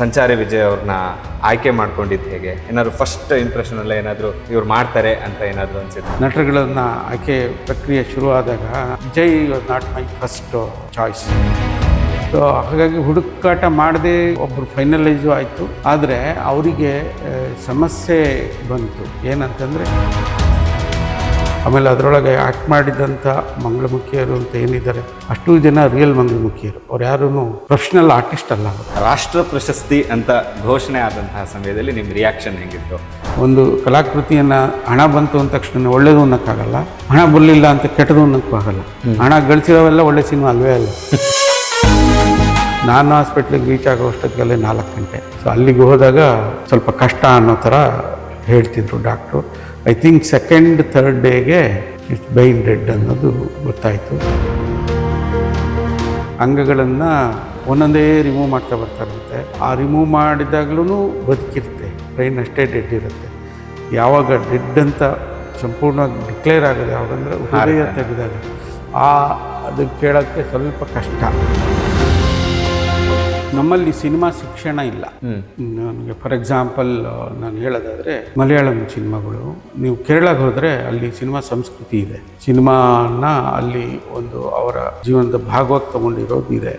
ಸಂಚಾರಿ ವಿಜಯ್ ಅವ್ರನ್ನ ಆಯ್ಕೆ ಮಾಡ್ಕೊಂಡಿದ್ದು ಹೇಗೆ? ಏನಾದ್ರು ಫಸ್ಟ್ ಇಂಪ್ರೆಷನ್ ಅಲ್ಲ ಏನಾದ್ರು ಇವ್ರು ಮಾಡ್ತಾರೆ ಅಂತ ಏನಾದ್ರು ಅನ್ಸಿತ್ತು? ನಟರುಗಳನ್ನ ಆಯ್ಕೆ ಪ್ರಕ್ರಿಯೆ ಶುರುವಾದಾಗ Vijay not my first choice. So ಹಾಗಾಗಿ ಹುಡುಕಾಟ ಮಾಡದೆ ಒಬ್ಬರು ಫೈನಲೈಸು ಆಯಿತು. ಆದರೆ ಅವರಿಗೆ ಸಮಸ್ಯೆ ಬಂತು. ಏನಂತಂದರೆ ಆಮೇಲೆ ಅದರೊಳಗೆ ಆ್ಯಕ್ಟ್ ಮಾಡಿದಂಥ ಮಂಗಳಮುಖಿಯರು ಅಂತ ಏನಿದ್ದಾರೆ ಅಷ್ಟು ಜನ ರಿಯಲ್ ಮಂಗಳಮುಖಿಯರು. ಅವ್ರು ಯಾರೂ ಪ್ರೊಫೆಷ್ನಲ್ ಆರ್ಟಿಸ್ಟ್ ಅಲ್ಲ. ರಾಷ್ಟ್ರ ಪ್ರಶಸ್ತಿ ಅಂತ ಘೋಷಣೆ ಆದಂತಹ ಸಮಯದಲ್ಲಿ ನಿಮ್ಮ ರಿಯಾಕ್ಷನ್ ಹೆಂಗಿತ್ತು? ಒಂದು ಕಲಾಕೃತಿಯನ್ನು ಹಣ ಬಂತು ಅಂದ ತಕ್ಷಣ ಒಳ್ಳೇದು ಅನ್ನೋಕ್ಕಾಗಲ್ಲ, ಹಣ ಬರಲಿಲ್ಲ ಅಂತ ಕೆಟ್ಟದು ಅನ್ನೋಕ್ಕೂ ಆಗಲ್ಲ. ಹಣ ಗಳಿಸಿರೋವೆಲ್ಲ ಒಳ್ಳೆ ಸಿನಿಮಾ ಅಲ್ವೇ ಅಲ್ಲ. ನಾನು ಹಾಸ್ಪಿಟ್ಲಿಗೆ ರೀಚ್ ಆಗೋ ಅಷ್ಟೊತ್ತಿಗೆಲ್ಲೇ 4 ಗಂಟೆ. ಸೊ ಅಲ್ಲಿಗೆ ಹೋದಾಗ ಸ್ವಲ್ಪ ಕಷ್ಟ ಅನ್ನೋ ಥರ ಹೇಳ್ತಿದ್ರು doctor. I think second third ಡೇಗೆ ಇಟ್ಸ್ ಬೈನ್ ಡೆಡ್ ಅನ್ನೋದು ಗೊತ್ತಾಯಿತು. ಅಂಗಗಳನ್ನು ಒಂದೊಂದೇ ರಿಮೂವ್ ಮಾಡ್ತಾ ಬರ್ತಾರಂತೆ. ಆ ರಿಮೂವ್ ಮಾಡಿದಾಗ್ಲೂ ಬದುಕಿರುತ್ತೆ, ಬ್ರೈನ್ ಅಷ್ಟೇ ಡೆಡ್ ಇರುತ್ತೆ. ಯಾವಾಗ ಡೆಡ್ ಅಂತ ಸಂಪೂರ್ಣವಾಗಿ ಡಿಕ್ಲೇರ್ ಆಗೋದು ಯಾವಾಗಂದ್ರೆ ಹೃದಯ ತೆಗೆದಾಗ ಅದು ಕೇಳೋಕ್ಕೆ ಸ್ವಲ್ಪ ಕಷ್ಟ. ನಮ್ಮಲ್ಲಿ ಸಿನಿಮಾ ಶಿಕ್ಷಣ ಇಲ್ಲ. ನನಗೆ ಫಾರ್ ಎಕ್ಸಾಂಪಲ್ ನಾನು ಹೇಳೋದಾದರೆ ಮಲಯಾಳಂ ಸಿನಿಮಾಗಳು, ನೀವು ಕೇರಳಕ್ಕೆ ಹೋದರೆ ಅಲ್ಲಿ ಸಿನಿಮಾ ಸಂಸ್ಕೃತಿ ಇದೆ. ಸಿನಿಮಾನ ಅಲ್ಲಿ ಒಂದು ಅವರ ಜೀವನದ ಭಾಗವಾಗಿ ತಗೊಂಡಿರೋದು ಇದೆ.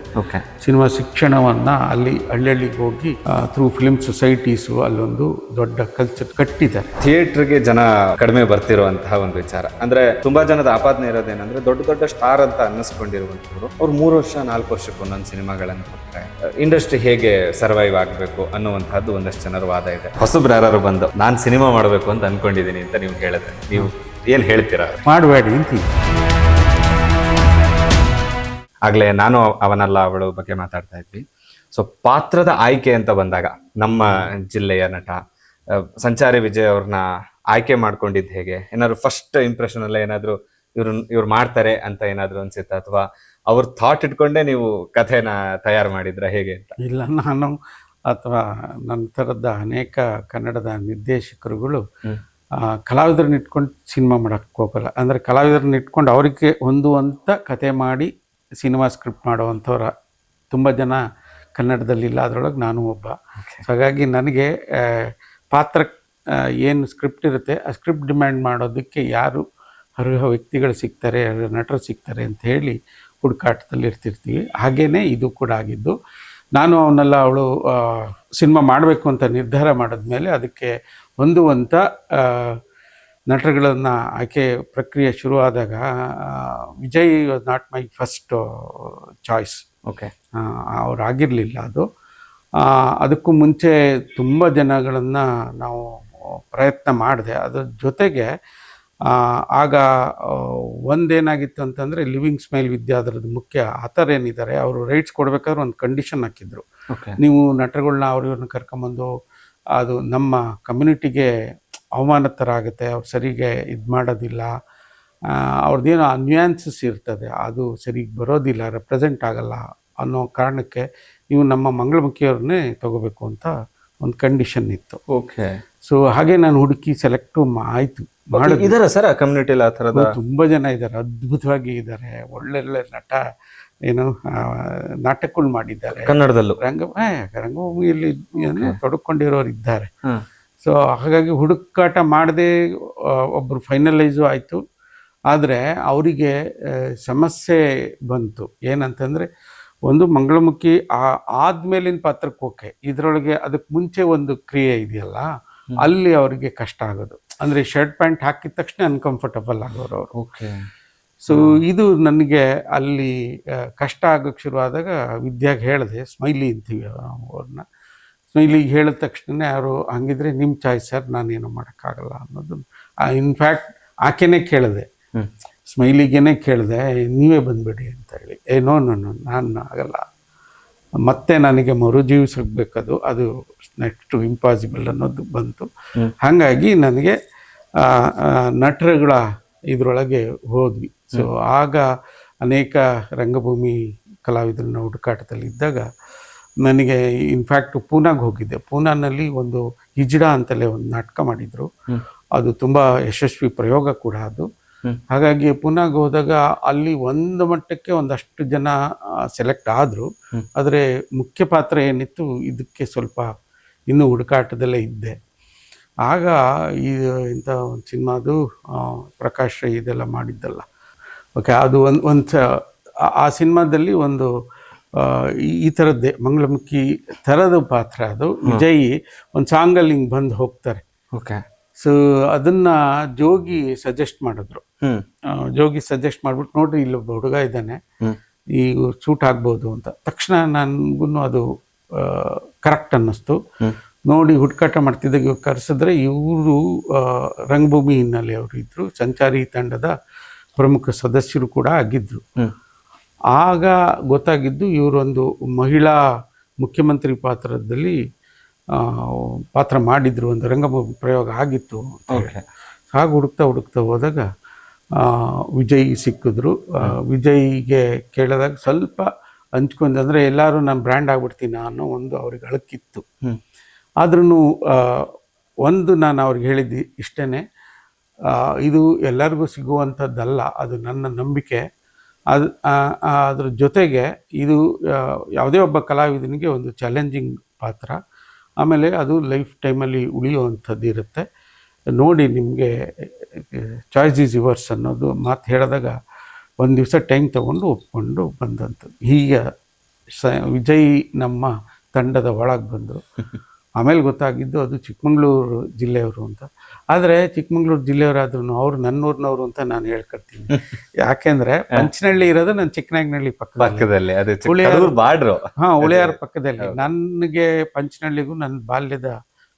ಸಿನಿಮಾ ಶಿಕ್ಷಣವನ್ನು ಅಲ್ಲಿ ಹಳ್ಳಿಗೆ ಹೋಗಿ ಥ್ರೂ ಫಿಲ್ಮ್ ಸೊಸೈಟೀಸು ಅಲ್ಲೊಂದು ದೊಡ್ಡ ಕಲ್ಚರ್ ಕಟ್ಟಿದ್ದಾರೆ. ಥಿಯೇಟ್ರಿಗೆ ಜನ ಕಡಿಮೆ ಬರ್ತಿರುವಂತಹ ಒಂದು ವಿಚಾರ ಅಂದರೆ ತುಂಬಾ ಜನದ ಆಪಾದನೆ ಇರೋದೇನೆಂದ್ರೆ ದೊಡ್ಡ ದೊಡ್ಡ ಸ್ಟಾರ್ ಅಂತ ಅನ್ನಿಸ್ಕೊಂಡಿರುವಂಥವ್ರು ಅವ್ರು 3 ವರ್ಷ 4 ವರ್ಷಕ್ಕೆ ಒಂದೊಂದು ಸಿನಿಮಾಗಳನ್ನು ಕೊಡ್ತಾರೆ. ಇಂಡಸ್ಟ್ರಿ ಹೇಗೆ ಸರ್ವೈವ್ ಆಗಬೇಕು ಅನ್ನುವಂಥದ್ದು ಒಂದಷ್ಟು ಜನರ ವಾದ ಇದೆ. ಹೊಸಬ್ರು ಯಾರು ಬಂದು ನಾನು ಸಿನಿಮಾ ಮಾಡಬೇಕು ಅಂತ ಅನ್ಕೊಂಡಿದ್ದೀನಿ ಅಂತ ನೀವು ಹೇಳಿದ್ರೆ ನೀವು ಏನು ಹೇಳ್ತೀರಾ? ಮಾಡಬೇಡಿ ಅಂತೀವಿ. ಆಗಲೇ ನಾನು ಅವನಲ್ಲ ಅವಳು ಬಗ್ಗೆ ಮಾತಾಡ್ತಾ ಇದ್ವಿ. ಸೊ ಪಾತ್ರದ ಆಯ್ಕೆ ಅಂತ ಬಂದಾಗ ನಮ್ಮ ಜಿಲ್ಲೆಯ ನಟ ಸಂಚಾರಿ ವಿಜಯ್ ಅವ್ರನ್ನ ಆಯ್ಕೆ ಮಾಡ್ಕೊಂಡಿದ್ದು ಹೇಗೆ? ಏನಾದ್ರು ಫಸ್ಟ್ ಇಂಪ್ರೆಷನ್ ಅಲ್ಲ ಏನಾದ್ರು ಇವ್ರು ಮಾಡ್ತಾರೆ ಅಂತ ಏನಾದ್ರು ಅನ್ಸುತ್ತಾ, ಅಥವಾ ಅವ್ರ ಥಾಟ್ ಇಟ್ಕೊಂಡೇ ನೀವು ಕಥೆನ ತಯಾರು ಮಾಡಿದ್ರ ಹೇಗೆ ಅಂತ? ಇಲ್ಲ, ನಾನು ಅಥವಾ ನನ್ನ ಥರದ ಅನೇಕ ಕನ್ನಡದ ನಿರ್ದೇಶಕರುಗಳು ಕಲಾವಿದರನ್ನ ಇಟ್ಕೊಂಡು ಸಿನಿಮಾ ಮಾಡೋಕ್ಕೆ ಹೋಗಲ್ಲ. ಅಂದರೆ ಕಲಾವಿದರನ್ನ ಇಟ್ಕೊಂಡು ಅವರಿಗೆ ಹೊಂದುವಂಥ ಕತೆ ಮಾಡಿ ಸಿನಿಮಾ ಸ್ಕ್ರಿಪ್ಟ್ ಮಾಡೋವಂಥವ್ರ ತುಂಬ ಜನ ಕನ್ನಡದಲ್ಲಿಲ್ಲ. ಅದರೊಳಗೆ ನಾನು ಒಬ್ಬ. ಹಾಗಾಗಿ ನನಗೆ ಪಾತ್ರ ಏನು ಸ್ಕ್ರಿಪ್ಟ್ ಇರುತ್ತೆ ಆ ಸ್ಕ್ರಿಪ್ಟ್ ಡಿಮ್ಯಾಂಡ್ ಮಾಡೋದಕ್ಕೆ ಯಾರು ಅರ್ಹ ವ್ಯಕ್ತಿಗಳು ಸಿಗ್ತಾರೆ, ನಟರು ಸಿಗ್ತಾರೆ ಅಂತ ಹೇಳಿ ಹುಡುಕಾಟದಲ್ಲಿ ಇರ್ತಿರ್ತೀವಿ. ಹಾಗೇ ಇದು ಕೂಡ ಆಗಿದ್ದು. ನಾನು ಅವಳು ಸಿನಿಮಾ ಮಾಡಬೇಕು ಅಂತ ನಿರ್ಧಾರ ಮಾಡಿದ್ಮೇಲೆ ಅದಕ್ಕೆ ಹೊಂದುವಂಥ ನಟರುಗಳನ್ನು ಆಯ್ಕೆ ಪ್ರಕ್ರಿಯೆ ಶುರುವಾದಾಗ Vijay was not my first choice. ಅವರಾಗಿರಲಿಲ್ಲ. ಅದಕ್ಕೂ ಮುಂಚೆ ತುಂಬ ಜನಗಳನ್ನು ನಾವು ಪ್ರಯತ್ನ ಮಾಡಿದೆ. ಅದ್ರ ಜೊತೆಗೆ ಆಗ ಒಂದೇನಾಗಿತ್ತು ಅಂತಂದರೆ ಲಿವಿಂಗ್ ಸ್ಮೈಲ್ ವಿದ್ಯಾಧರದ ಮುಖ್ಯ ಆಥರ್ ಏನಿದ್ದಾರೆ ಅವರು ರೈಟ್ಸ್ ಕೊಡ್ಬೇಕಾದ್ರೆ ಒಂದು ಕಂಡೀಷನ್ ಹಾಕಿದ್ರು. ನೀವು ನಟರುಗಳನ್ನ ಇವ್ರನ್ನ ಕರ್ಕೊಂಬಂದು ಅದು ನಮ್ಮ ಕಮ್ಯುನಿಟಿಗೆ ಅವಮಾನ ಥರ ಆಗುತ್ತೆ, ಅವ್ರು ಸರಿಗೆ ಇದು ಮಾಡೋದಿಲ್ಲ, ಅವ್ರದ್ದೇನೋ ನ್ಯೂಯಾನ್ಸಸ್ ಇರ್ತದೆ, ಅದು ಸರಿಗೆ ಬರೋದಿಲ್ಲ, ರೆಪ್ರೆಸೆಂಟ್ ಆಗಲ್ಲ ಅನ್ನೋ ಕಾರಣಕ್ಕೆ ನೀವು ನಮ್ಮ ಮಂಗಳಮುಖಿಯವ್ರನ್ನೇ ತಗೋಬೇಕು ಅಂತ ಒಂದು ಕಂಡೀಷನ್ ಇತ್ತು. ಸೊ ಹಾಗೆ ನಾನು ಹುಡುಕಿ ಸೆಲೆಕ್ಟು ಆಯಿತು. ಇದಾರೆ ಸರ್ ಕಮ್ಯುನಿಟಿಲಿ ಆ ಥರದ ತುಂಬ ಜನ ಇದ್ದಾರೆ, ಅದ್ಭುತವಾಗಿ ಇದ್ದಾರೆ, ಒಳ್ಳೊಳ್ಳೆ ನಟ ಏನು ನಾಟಕಗಳು ಮಾಡಿದ್ದಾರೆ ಕನ್ನಡದಲ್ಲೂ, ರಂಗಭೂಮಿಯಲ್ಲಿ ತೊಡಕೊಂಡಿರೋರು ಇದ್ದಾರೆ. ಸೊ ಹಾಗಾಗಿ ಹುಡುಕಾಟ ಮಾಡದೆ ಒಬ್ಬರು ಫೈನಲೈಸು ಆಯಿತು. ಆದರೆ ಅವರಿಗೆ ಸಮಸ್ಯೆ ಬಂತು. ಏನಂತಂದರೆ ಒಂದು ಮಂಗಳಮುಖಿ ಆದಮೇಲಿನ ಪಾತ್ರಕ್ಕೆ ಓಕೆ, ಇದರೊಳಗೆ ಅದಕ್ಕೆ ಮುಂಚೆ ಒಂದು ಕ್ರಿಯೆ ಇದೆಯಲ್ಲ ಅಲ್ಲಿ ಅವರಿಗೆ ಕಷ್ಟ ಆಗೋದು. ಅಂದರೆ ಶರ್ಟ್ ಪ್ಯಾಂಟ್ ಹಾಕಿದ ತಕ್ಷಣ ಅನ್ಕಂಫರ್ಟಬಲ್ ಆಗೋರು ಅವರು. ಸೊ ಇದು ನನಗೆ ಅಲ್ಲಿ ಕಷ್ಟ ಆಗೋಕ್ಕೆ ಶುರುವಾದಾಗ ವಿದ್ಯಾಗೆ ಹೇಳಿದೆ, ಸ್ಮೈಲಿ ಅಂತೀವಿ ಅವ್ರನ್ನ. ಸ್ಮೈಲಿಗೆ ಹೇಳಿದ ತಕ್ಷಣ ಅವರು ಹಂಗಿದ್ರೆ ನಿಮ್ಮ ಚಾಯ್ಸ್ ಸರ್, ನಾನೇನು ಮಾಡೋಕ್ಕಾಗಲ್ಲ ಅನ್ನೋದು. ಇನ್ಫ್ಯಾಕ್ಟ್ ಆಕೆನೇ ಕೇಳಿದೆ, ಸ್ಮೈಲಿಗೇನೆ ಕೇಳಿದೆ, ನೀವೇ ಬಂದುಬಿಡಿ ಅಂತ ಹೇಳಿ. ಏನೋ ನಾನು ಆಗಲ್ಲ, ಮತ್ತೆ ನನಗೆ ಮರುಜೀವಿಸಬೇಕದು, ಅದು ನೆಕ್ಸ್ಟು ಇಂಪಾಸಿಬಲ್ ಅನ್ನೋದು ಬಂತು. ಹಾಗಾಗಿ ನನಗೆ ನಟರುಗಳ ಇದರೊಳಗೆ ಹೋದ್ವಿ. ಸೊ ಆಗ ಅನೇಕ ರಂಗಭೂಮಿ ಕಲಾವಿದರನ್ನ ಹುಡುಕಾಟದಲ್ಲಿದ್ದಾಗ ನನಗೆ ಇನ್ಫ್ಯಾಕ್ಟ್ ಪೂನಾಗೆ ಹೋಗಿದ್ದೆ. ಪೂನಾನಲ್ಲಿ ಒಂದು ಹಿಜ್ಡಾ ಅಂತಲೇ ಒಂದು ನಾಟಕ ಮಾಡಿದರು. ಅದು ತುಂಬ ಯಶಸ್ವಿ ಪ್ರಯೋಗ ಕೂಡ. ಅದು ಹಾಗಾಗಿ ಪೂನಾಗೆ ಹೋದಾಗ ಅಲ್ಲಿ ಒಂದು ಮಟ್ಟಕ್ಕೆ ಒಂದಷ್ಟು ಜನ ಸೆಲೆಕ್ಟ್ ಆದರು. ಆದರೆ ಮುಖ್ಯ ಪಾತ್ರ ಏನಿತ್ತು ಇದಕ್ಕೆ ಸ್ವಲ್ಪ ಇನ್ನೂ ಹುಡುಕಾಟದಲ್ಲೇ ಇದ್ದೆ. ಆಗ ಈ ಇಂಥ ಒಂದು ಸಿನಿಮಾದು ಪ್ರಕಾಶ್ ರೈ ಇದೆಲ್ಲ ಮಾಡಿದ್ದಲ್ಲ, ಓಕೆ, ಅದು ಆ ಸಿನಿಮಾದಲ್ಲಿ ಒಂದು ಈ ಥರದ್ದೇ ಮಂಗಳಮುಖಿ ಥರದ ಪಾತ್ರ. ಅದು ವಿಜಯ್ ಒಂದು ಸಾಂಗಲ್ಲಿ ಹಿಂಗೆ ಬಂದು ಹೋಗ್ತಾರೆ. ಓಕೆ. ಸೊ ಅದನ್ನು ಜೋಗಿ ಸಜೆಸ್ಟ್ ಮಾಡಿದ್ರು. ಜೋಗಿ ಸಜೆಸ್ಟ್ ಮಾಡ್ಬಿಟ್ಟು, ನೋಡ್ರಿ ಇಲ್ಲೊಬ್ಬ ಹುಡುಗ ಇದ್ದಾನೆ, ಈಗ ಸೂಟ್ ಆಗ್ಬೋದು ಅಂತ. ತಕ್ಷಣ ನನಗೂ ಅದು ಕರೆಕ್ಟ್ ಅನ್ನಿಸ್ತು. ನೋಡಿ ಹುಡುಕಾಟ ಮಾಡ್ತಿದ್ದಾಗ ಇವ್ರು ಕರೆಸಿದ್ರೆ, ಇವರು ರಂಗಭೂಮಿ ಹಿನ್ನೆಲೆ ಅವರು ಇದ್ದರು, ಸಂಚಾರಿ ತಂಡದ ಪ್ರಮುಖ ಸದಸ್ಯರು ಕೂಡ ಆಗಿದ್ದರು. ಆಗ ಗೊತ್ತಾಗಿದ್ದು ಇವರೊಂದು ಮಹಿಳಾ ಮುಖ್ಯಮಂತ್ರಿ ಪಾತ್ರದಲ್ಲಿ ಪಾತ್ರ ಮಾಡಿದ್ರು, ಒಂದು ರಂಗಭೂಮಿ ಪ್ರಯೋಗ ಆಗಿತ್ತು ಅಂತ ಹೇಳಿ. ಹಾಗೆ ಹುಡುಕ್ತಾ ಹೋದಾಗ ವಿಜಯ್ ಸಿಕ್ಕಿದ್ರು. ವಿಜಯ್ಗೆ ಕೇಳಿದಾಗ ಸ್ವಲ್ಪ ಹಂಚ್ಕೊಂಡು, ಅಂದರೆ ಎಲ್ಲರೂ ನಾನು ಬ್ರ್ಯಾಂಡ್ ಆಗ್ಬಿಡ್ತೀನಿ ಅನ್ನೋ ಒಂದು ಅವ್ರಿಗೆ ಅಳಕಿತ್ತು. ಆದ್ರೂ ಒಂದು ನಾನು ಅವ್ರಿಗೆ ಹೇಳಿದ್ದು ಇಷ್ಟೇ, ಇದು ಎಲ್ಲರಿಗೂ ಸಿಗುವಂಥದ್ದಲ್ಲ, ಅದು ನನ್ನ ನಂಬಿಕೆ. ಅದ್ರ ಜೊತೆಗೆ ಇದು ಯಾವುದೇ ಒಬ್ಬ ಕಲಾವಿದನಿಗೆ ಒಂದು ಚಾಲೆಂಜಿಂಗ್ ಪಾತ್ರ. ಆಮೇಲೆ ಅದು ಲೈಫ್ ಟೈಮಲ್ಲಿ ಉಳಿಯುವಂಥದ್ದು ಇರುತ್ತೆ. ನೋಡಿ, ನಿಮಗೆ ಚಾಯ್ಸ್ ಈಸ್ ಯುವರ್ಸ್ ಅನ್ನೋದು ಮಾತು ಹೇಳಿದಾಗ ಒಂದು ದಿವಸ ಟೈಮ್ ತೊಗೊಂಡು ಒಪ್ಕೊಂಡು ಬಂದಂಥದ್ದು. ಹೀಗೆ ವಿಜಯ್ ನಮ್ಮ ತಂಡದ ಒಳಗೆ ಬಂದರು. ಆಮೇಲೆ ಗೊತ್ತಾಗಿದ್ದು ಅದು ಚಿಕ್ಕಮಂಗ್ಳೂರು ಜಿಲ್ಲೆಯವರು ಅಂತ. ಆದರೆ ಚಿಕ್ಕಮಂಗ್ಳೂರು ಜಿಲ್ಲೆಯವರಾದ್ರೂ ಅವರು ನನ್ನೂರಿನವರು ಅಂತ ನಾನು ಹೇಳ್ಕೊಡ್ತೀನಿ. ಯಾಕೆಂದರೆ ಪಂಚನಹಳ್ಳಿ ಇರೋದು ನನ್ನ ಚಿಕ್ಕನಾಯಕನಹಳ್ಳಿ ಪಕ್ಕದಲ್ಲಿ, ಉಳಿಯಾರ ಪಕ್ಕದಲ್ಲಿ. ನನಗೆ ಪಂಚನಹಳ್ಳಿಗೂ ನನ್ನ ಬಾಲ್ಯದ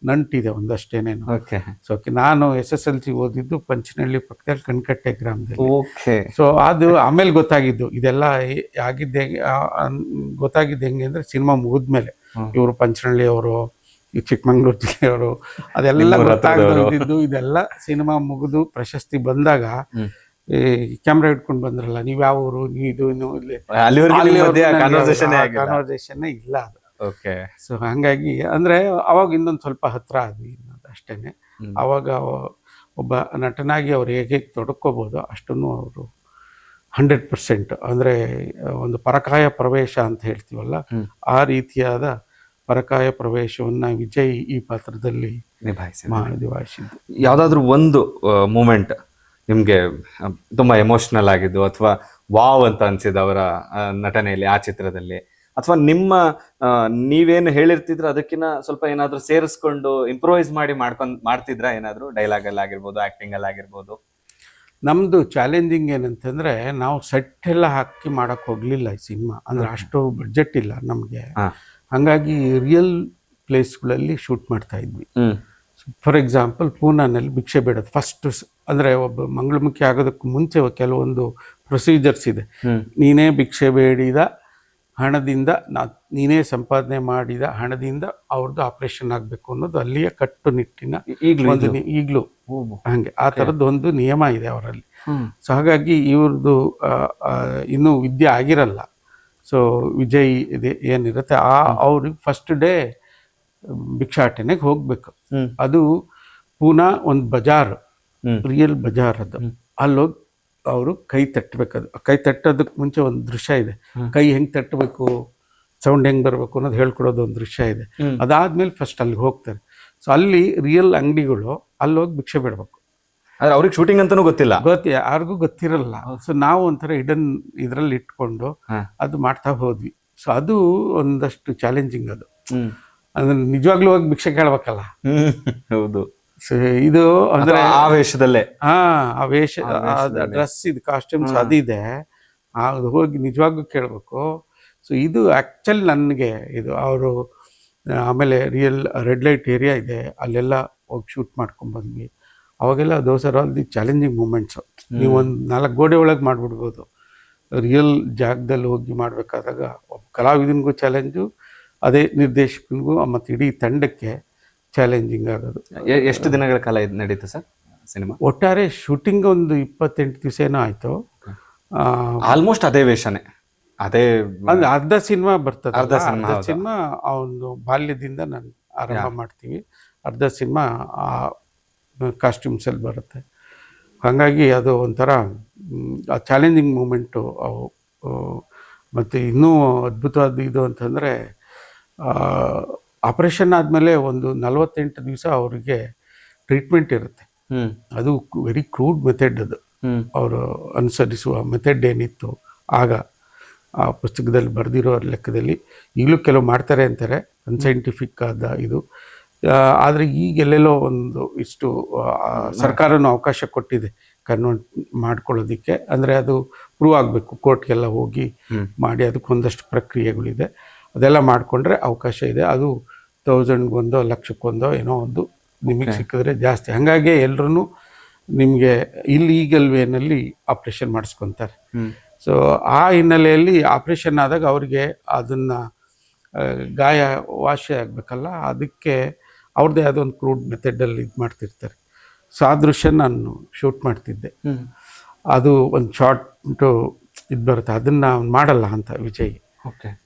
ನಂಟಿದೆ ಒಂದಷ್ಟೇನೇನು. ಸೊ ನಾನು SSLC ಓದಿದ್ದು ಪಂಚನಹಳ್ಳಿ ಪಕ್ಕದಲ್ಲಿ ಕಣ್ಕಟ್ಟೆ ಗ್ರಾಮದಲ್ಲಿ. ಸೊ ಅದು ಆಮೇಲೆ ಗೊತ್ತಾಗಿದ್ದು ಇದೆಲ್ಲ ಗೊತ್ತಾಗಿದ್ದು ಹೆಂಗೆ ಅಂದರೆ, ಸಿನಿಮಾ ಮುಗಿದ್ಮೇಲೆ ಇವರು ಪಂಚನಹಳ್ಳಿ ಅವರು, ಈ ಚಿಕ್ಕಮಂಗ್ಳೂರು ಜಿಲ್ಲೆಯವರು, ಅದೆಲ್ಲ ಗೊತ್ತಾಗದಿದ್ದು. ಇದೆಲ್ಲ ಸಿನಿಮಾ ಮುಗಿದು ಪ್ರಶಸ್ತಿ ಬಂದಾಗ ಕ್ಯಾಮ್ರಾ ಇಟ್ಕೊಂಡು ಬಂದ್ರಲ್ಲ, ನೀವು ಯಾವ ಊರು, ಇದು ಕಾನ್ವರ್ಸೇಷನ್ನೇ ಇಲ್ಲ ಅದು. ಸೊ ಹಾಗಾಗಿ ಅಂದರೆ ಅವಾಗ ಇನ್ನೊಂದು ಸ್ವಲ್ಪ ಹತ್ರ ಆದ್ವಿ ಅನ್ನೋದು ಅಷ್ಟೇನೆ. ಅವಾಗ ಒಬ್ಬ ನಟನಾಗಿ ಅವ್ರು ಹೇಗೆ ತೊಡಕೋಬೋದು ಅಷ್ಟನ್ನು ಅವರು 100%, ಅಂದರೆ ಒಂದು ಪರಕಾಯ ಪ್ರವೇಶ ಅಂತ ಹೇಳ್ತೀವಲ್ಲ, ಆ ರೀತಿಯಾದ ಪರಕಾಯ ಪ್ರವೇಶವನ್ನು ವಿಜಯ್ ಈ ಪಾತ್ರದಲ್ಲಿ ನಿಭಾಯಿಸಿದ್ದು. ಯಾವುದಾದ್ರೂ ಒಂದು ಮೂಮೆಂಟ್ ನಿಮಗೆ ತುಂಬಾ ಎಮೋಷನಲ್ ಆಗಿದ್ದು ಅಥವಾ ವಾವ್ ಅಂತ ಅನ್ಸಿದ್ದು ಅವರ ನಟನೆಯಲ್ಲಿ, ಆ ಚಿತ್ರದಲ್ಲಿ? ಅಥವಾ ನೀವೇನು ಹೇಳಿರ್ತಿದ್ರೆ ಅದಕ್ಕಿಂತ ಸ್ವಲ್ಪ ಏನಾದರೂ ಸೇರಿಸ್ಕೊಂಡು ಇಂಪ್ರೂವೈಸ್ ಮಾಡ್ತಿದ್ರ? ಏನಾದರೂ ಡೈಲಾಗ್ ಅಲ್ಲಿ ಆಗಿರ್ಬೋದು, ಆಕ್ಟಿಂಗ್ ಅಲ್ಲಿ ಆಗಿರ್ಬೋದು? ನಮ್ಮದು ಚಾಲೆಂಜಿಂಗ್ ಏನಂತಂದರೆ, ನಾವು ಸೆಟ್ ಎಲ್ಲ ಹಾಕಿ ಮಾಡೋಕ್ಕೆ ಹೋಗಲಿಲ್ಲ ಈ ಸಿನಿಮಾ. ಅಂದರೆ ಅಷ್ಟು ಬಡ್ಜೆಟ್ ಇಲ್ಲ ನಮಗೆ. ಹಾಗಾಗಿ ರಿಯಲ್ ಪ್ಲೇಸ್ಗಳಲ್ಲಿ ಶೂಟ್ ಮಾಡ್ತಾ ಇದ್ವಿ. ಫಾರ್ ಎಕ್ಸಾಂಪಲ್, ಪೂನಾನಲ್ಲಿ ಭಿಕ್ಷೆ ಬೇಡೋದು ಫಸ್ಟ್. ಅಂದರೆ ಒಬ್ಬ ಮಂಗಳಮುಖಿ ಆಗೋದಕ್ಕೂ ಮುಂಚೆ ಕೆಲವೊಂದು ಪ್ರೊಸೀಜರ್ಸ್ ಇದೆ. ನೀನೇ ಭಿಕ್ಷೆ ಬೇಡಿದ ಹಣದಿಂದ, ನೀನೇ ಸಂಪಾದನೆ ಮಾಡಿದ ಹಣದಿಂದ ಅವ್ರದ್ದು ಆಪರೇಷನ್ ಆಗಬೇಕು ಅನ್ನೋದು ಅಲ್ಲಿಯ ಕಟ್ಟುನಿಟ್ಟಿನ ಈಗಲೂ ಹಾಗೆ ಆ ಥರದ್ದು ಒಂದು ನಿಯಮ ಇದೆ ಅವರಲ್ಲಿ. ಸೊ ಹಾಗಾಗಿ ಇವ್ರದ್ದು ಇನ್ನೂ ವಿದ್ಯೆ ಆಗಿರಲ್ಲ. ಸೊ ವಿಜಯ್ ಏನಿರುತ್ತೆ ಅವ್ರಿಗೆ ಫಸ್ಟ್ ಡೇ ಭಿಕ್ಷಾಟನೆಗೆ ಹೋಗ್ಬೇಕು. ಅದು ಪೂನಾ ಒಂದು ಬಜಾರ್, ರಿಯಲ್ ಬಜಾರ್ ಅದು. ಅಲ್ಲೋಗಿ ಅವರು ಕೈ ತಟ್ಟಬೇಕು. ಅದು ಕೈ ತಟ್ಟೋದಕ್ಕೆ ಮುಂಚೆ ಒಂದು ದೃಶ್ಯ ಇದೆ. ಕೈ ಹೆಂಗೆ ತಟ್ಟಬೇಕು, ಸೌಂಡ್ ಹೆಂಗೆ ಬರಬೇಕು ಅನ್ನೋದು ಹೇಳ್ಕೊಡೋದು ಒಂದು ದೃಶ್ಯ ಇದೆ. ಅದಾದ್ಮೇಲೆ ಫಸ್ಟ್ ಅಲ್ಲಿಗೆ ಹೋಗ್ತಾರೆ. ಸೊ ಅಲ್ಲಿ ರಿಯಲ್ ಅಂಗಡಿಗಳು, ಅಲ್ಲೋಗಿ ಭಿಕ್ಷೆ ಬಿಡಬೇಕು. ಅವ್ರಿಗೆ ಶೂಟಿಂಗ್ ಅಂತಾನೂ ಗೊತ್ತಿಲ್ಲ, ಯಾರಿಗೂ ಗೊತ್ತಿರಲ್ಲ. ಸೊ ನಾವು ಒಂಥರ ಹಿಡನ್ ಇದರಲ್ಲಿ ಇಟ್ಕೊಂಡು ಅದು ಮಾಡ್ತಾ ಹೋದ್ವಿ. ಸೊ ಅದು ಒಂದಷ್ಟು ಚಾಲೆಂಜಿಂಗ್. ಅದು ಅಂದ್ರೆ ನಿಜವಾಗ್ಲೂ ಹೋಗಿ ಭಿಕ್ಷೆ ಕೇಳ್ಬೇಕಲ್ಲ. ಹೌದು. ಸೊ ಇದು ಅಂದ್ರೆ ಆ ವೇಷದಲ್ಲೇ, ಆ ವೇಷ, ಡ್ರೆಸ್, ಇದು ಕಾಸ್ಟ್ಯೂಮ್ಸ್ ಅದಿದೆ, ಅದು ಹೋಗಿ ನಿಜವಾಗ್ಲೂ ಕೇಳಬೇಕು. ಸೊ ಇದು ಆ್ಯಕ್ಚುಲಿ ನನಗೆ ಇದು ಅವರು ಆಮೇಲೆ ರಿಯಲ್ ರೆಡ್ ಲೈಟ್ ಏರಿಯಾ ಇದೆ, ಅಲ್ಲೆಲ್ಲ ಹೋಗಿ ಶೂಟ್ ಮಾಡ್ಕೊಂಡ್ಬಂದ್ವಿ. ಅವಾಗೆಲ್ಲ those are all the challenging movements. ನೀವು ಒಂದು 4 ಗೋಡೆ ಒಳಗೆ ಮಾಡಿಬಿಡ್ಬೋದು. ರಿಯಲ್ ಜಾಗದಲ್ಲಿ ಹೋಗಿ ಮಾಡಬೇಕಾದಾಗ ಒಬ್ಬ ಕಲಾವಿದನಿಗೂ ಚಾಲೆಂಜು, ಅದೇ ನಿರ್ದೇಶಕನಿಗೂ ಮತ್ತು ಇಡೀ ತಂಡಕ್ಕೆ ಚಾಲೆಂಜಿಂಗ್ ಆಗೋದು. ಎಷ್ಟು ದಿನಗಳ ಕಾಲ ಇದು ನಡೀತು ಸರ್ ಸಿನಿಮಾ? ಒಟ್ಟಾರೆ ಶೂಟಿಂಗ್ ಒಂದು 28 ದಿವಸ ಏನೋ ಆಯಿತು. ಆಲ್ಮೋಸ್ಟ್ ಅದೇ ವೇಷನೇ, ಅದೇ ಅಂದ್ರೆ ಅರ್ಧ ಸಿನಿಮಾ ಬರ್ತದೆ. ಅರ್ಧ ಸಿನಿಮಾ ಅವನು ಬಾಲ್ಯದಿಂದ ನಾನು ಆರಂಭ ಮಾಡ್ತೀವಿ, ಅರ್ಧ ಸಿನಿಮಾ ಕಾಸ್ಟ್ಯೂಮ್ಸಲ್ಲಿ ಬರುತ್ತೆ. ಹಾಗಾಗಿ ಅದು ಒಂಥರ ಚಾಲೆಂಜಿಂಗ್ ಮೂಮೆಂಟು. ಮತ್ತು ಇನ್ನೂ ಅದ್ಭುತವಾದ ಇದು ಅಂತಂದರೆ ಆಪ್ರೇಷನ್ ಆದಮೇಲೆ ಒಂದು 48 ದಿವಸ ಅವರಿಗೆ ಟ್ರೀಟ್ಮೆಂಟ್ ಇರುತ್ತೆ. ಅದು ವೆರಿ ಕ್ರೂಡ್ ಮೆಥಡ್. ಅದು ಅವರು ಅನುಸರಿಸುವ ಮೆಥಡ್ ಏನಿತ್ತು ಆಗ ಆ ಪುಸ್ತಕದಲ್ಲಿ ಬರೆದಿರೋ ಲೆಕ್ಕದಲ್ಲಿ ಈಗಲೂ ಕೆಲವು ಮಾಡ್ತಾರೆ ಅಂತಾರೆ, ಅನ್ಸೈಂಟಿಫಿಕ್ ಆದ ಇದು. ಆದರೆ ಈಗೆಲ್ಲೆಲ್ಲೋ ಒಂದು ಇಷ್ಟು ಸರ್ಕಾರನೂ ಅವಕಾಶ ಕೊಟ್ಟಿದೆ ಕನ್ವರ್ಟ್ ಮಾಡ್ಕೊಳ್ಳೋದಕ್ಕೆ. ಅಂದರೆ ಅದು ಪ್ರೂವ್ ಆಗಬೇಕು, ಕೋರ್ಟ್ಗೆಲ್ಲ ಹೋಗಿ ಮಾಡಿ ಅದಕ್ಕೊಂದಷ್ಟು ಪ್ರಕ್ರಿಯೆಗಳಿದೆ. ಅದೆಲ್ಲ ಮಾಡಿಕೊಂಡ್ರೆ ಅವಕಾಶ ಇದೆ. ಅದು 1000ಗೊಂದೋ 1,00,000ಕೊಂದೋ ಏನೋ ಒಂದು ನಿಮಗೆ ಸಿಕ್ಕಿದ್ರೆ ಜಾಸ್ತಿ. ಹಾಗಾಗಿ ಎಲ್ಲರೂ ನಿಮಗೆ ಇಲ್ಲೀಗಲ್ ವೇನಲ್ಲಿ ಆಪ್ರೇಷನ್ ಮಾಡಿಸ್ಕೊತಾರೆ. ಸೊ ಆ ಹಿನ್ನೆಲೆಯಲ್ಲಿ ಆಪ್ರೇಷನ್ ಆದಾಗ ಅವರಿಗೆ ಅದನ್ನು ಗಾಯ ವಾಸಿ ಆಗಬೇಕಲ್ಲ, ಅದಕ್ಕೆ ಅವ್ರದ್ದೇ ಆದ ಒಂದು ಕ್ರೂಡ್ ಮೆಥಡಲ್ಲಿ ಇದು ಮಾಡ್ತಿರ್ತಾರೆ. ಸೊ ಆ ದೃಶ್ಯ ನಾನು ಶೂಟ್ ಮಾಡ್ತಿದ್ದೆ. ಅದು ಒಂದು ಶಾರ್ಟು ಇದು ಬರುತ್ತೆ, ಅದನ್ನು ಮಾಡಲ್ಲ ಅಂತ ವಿಜಯ್.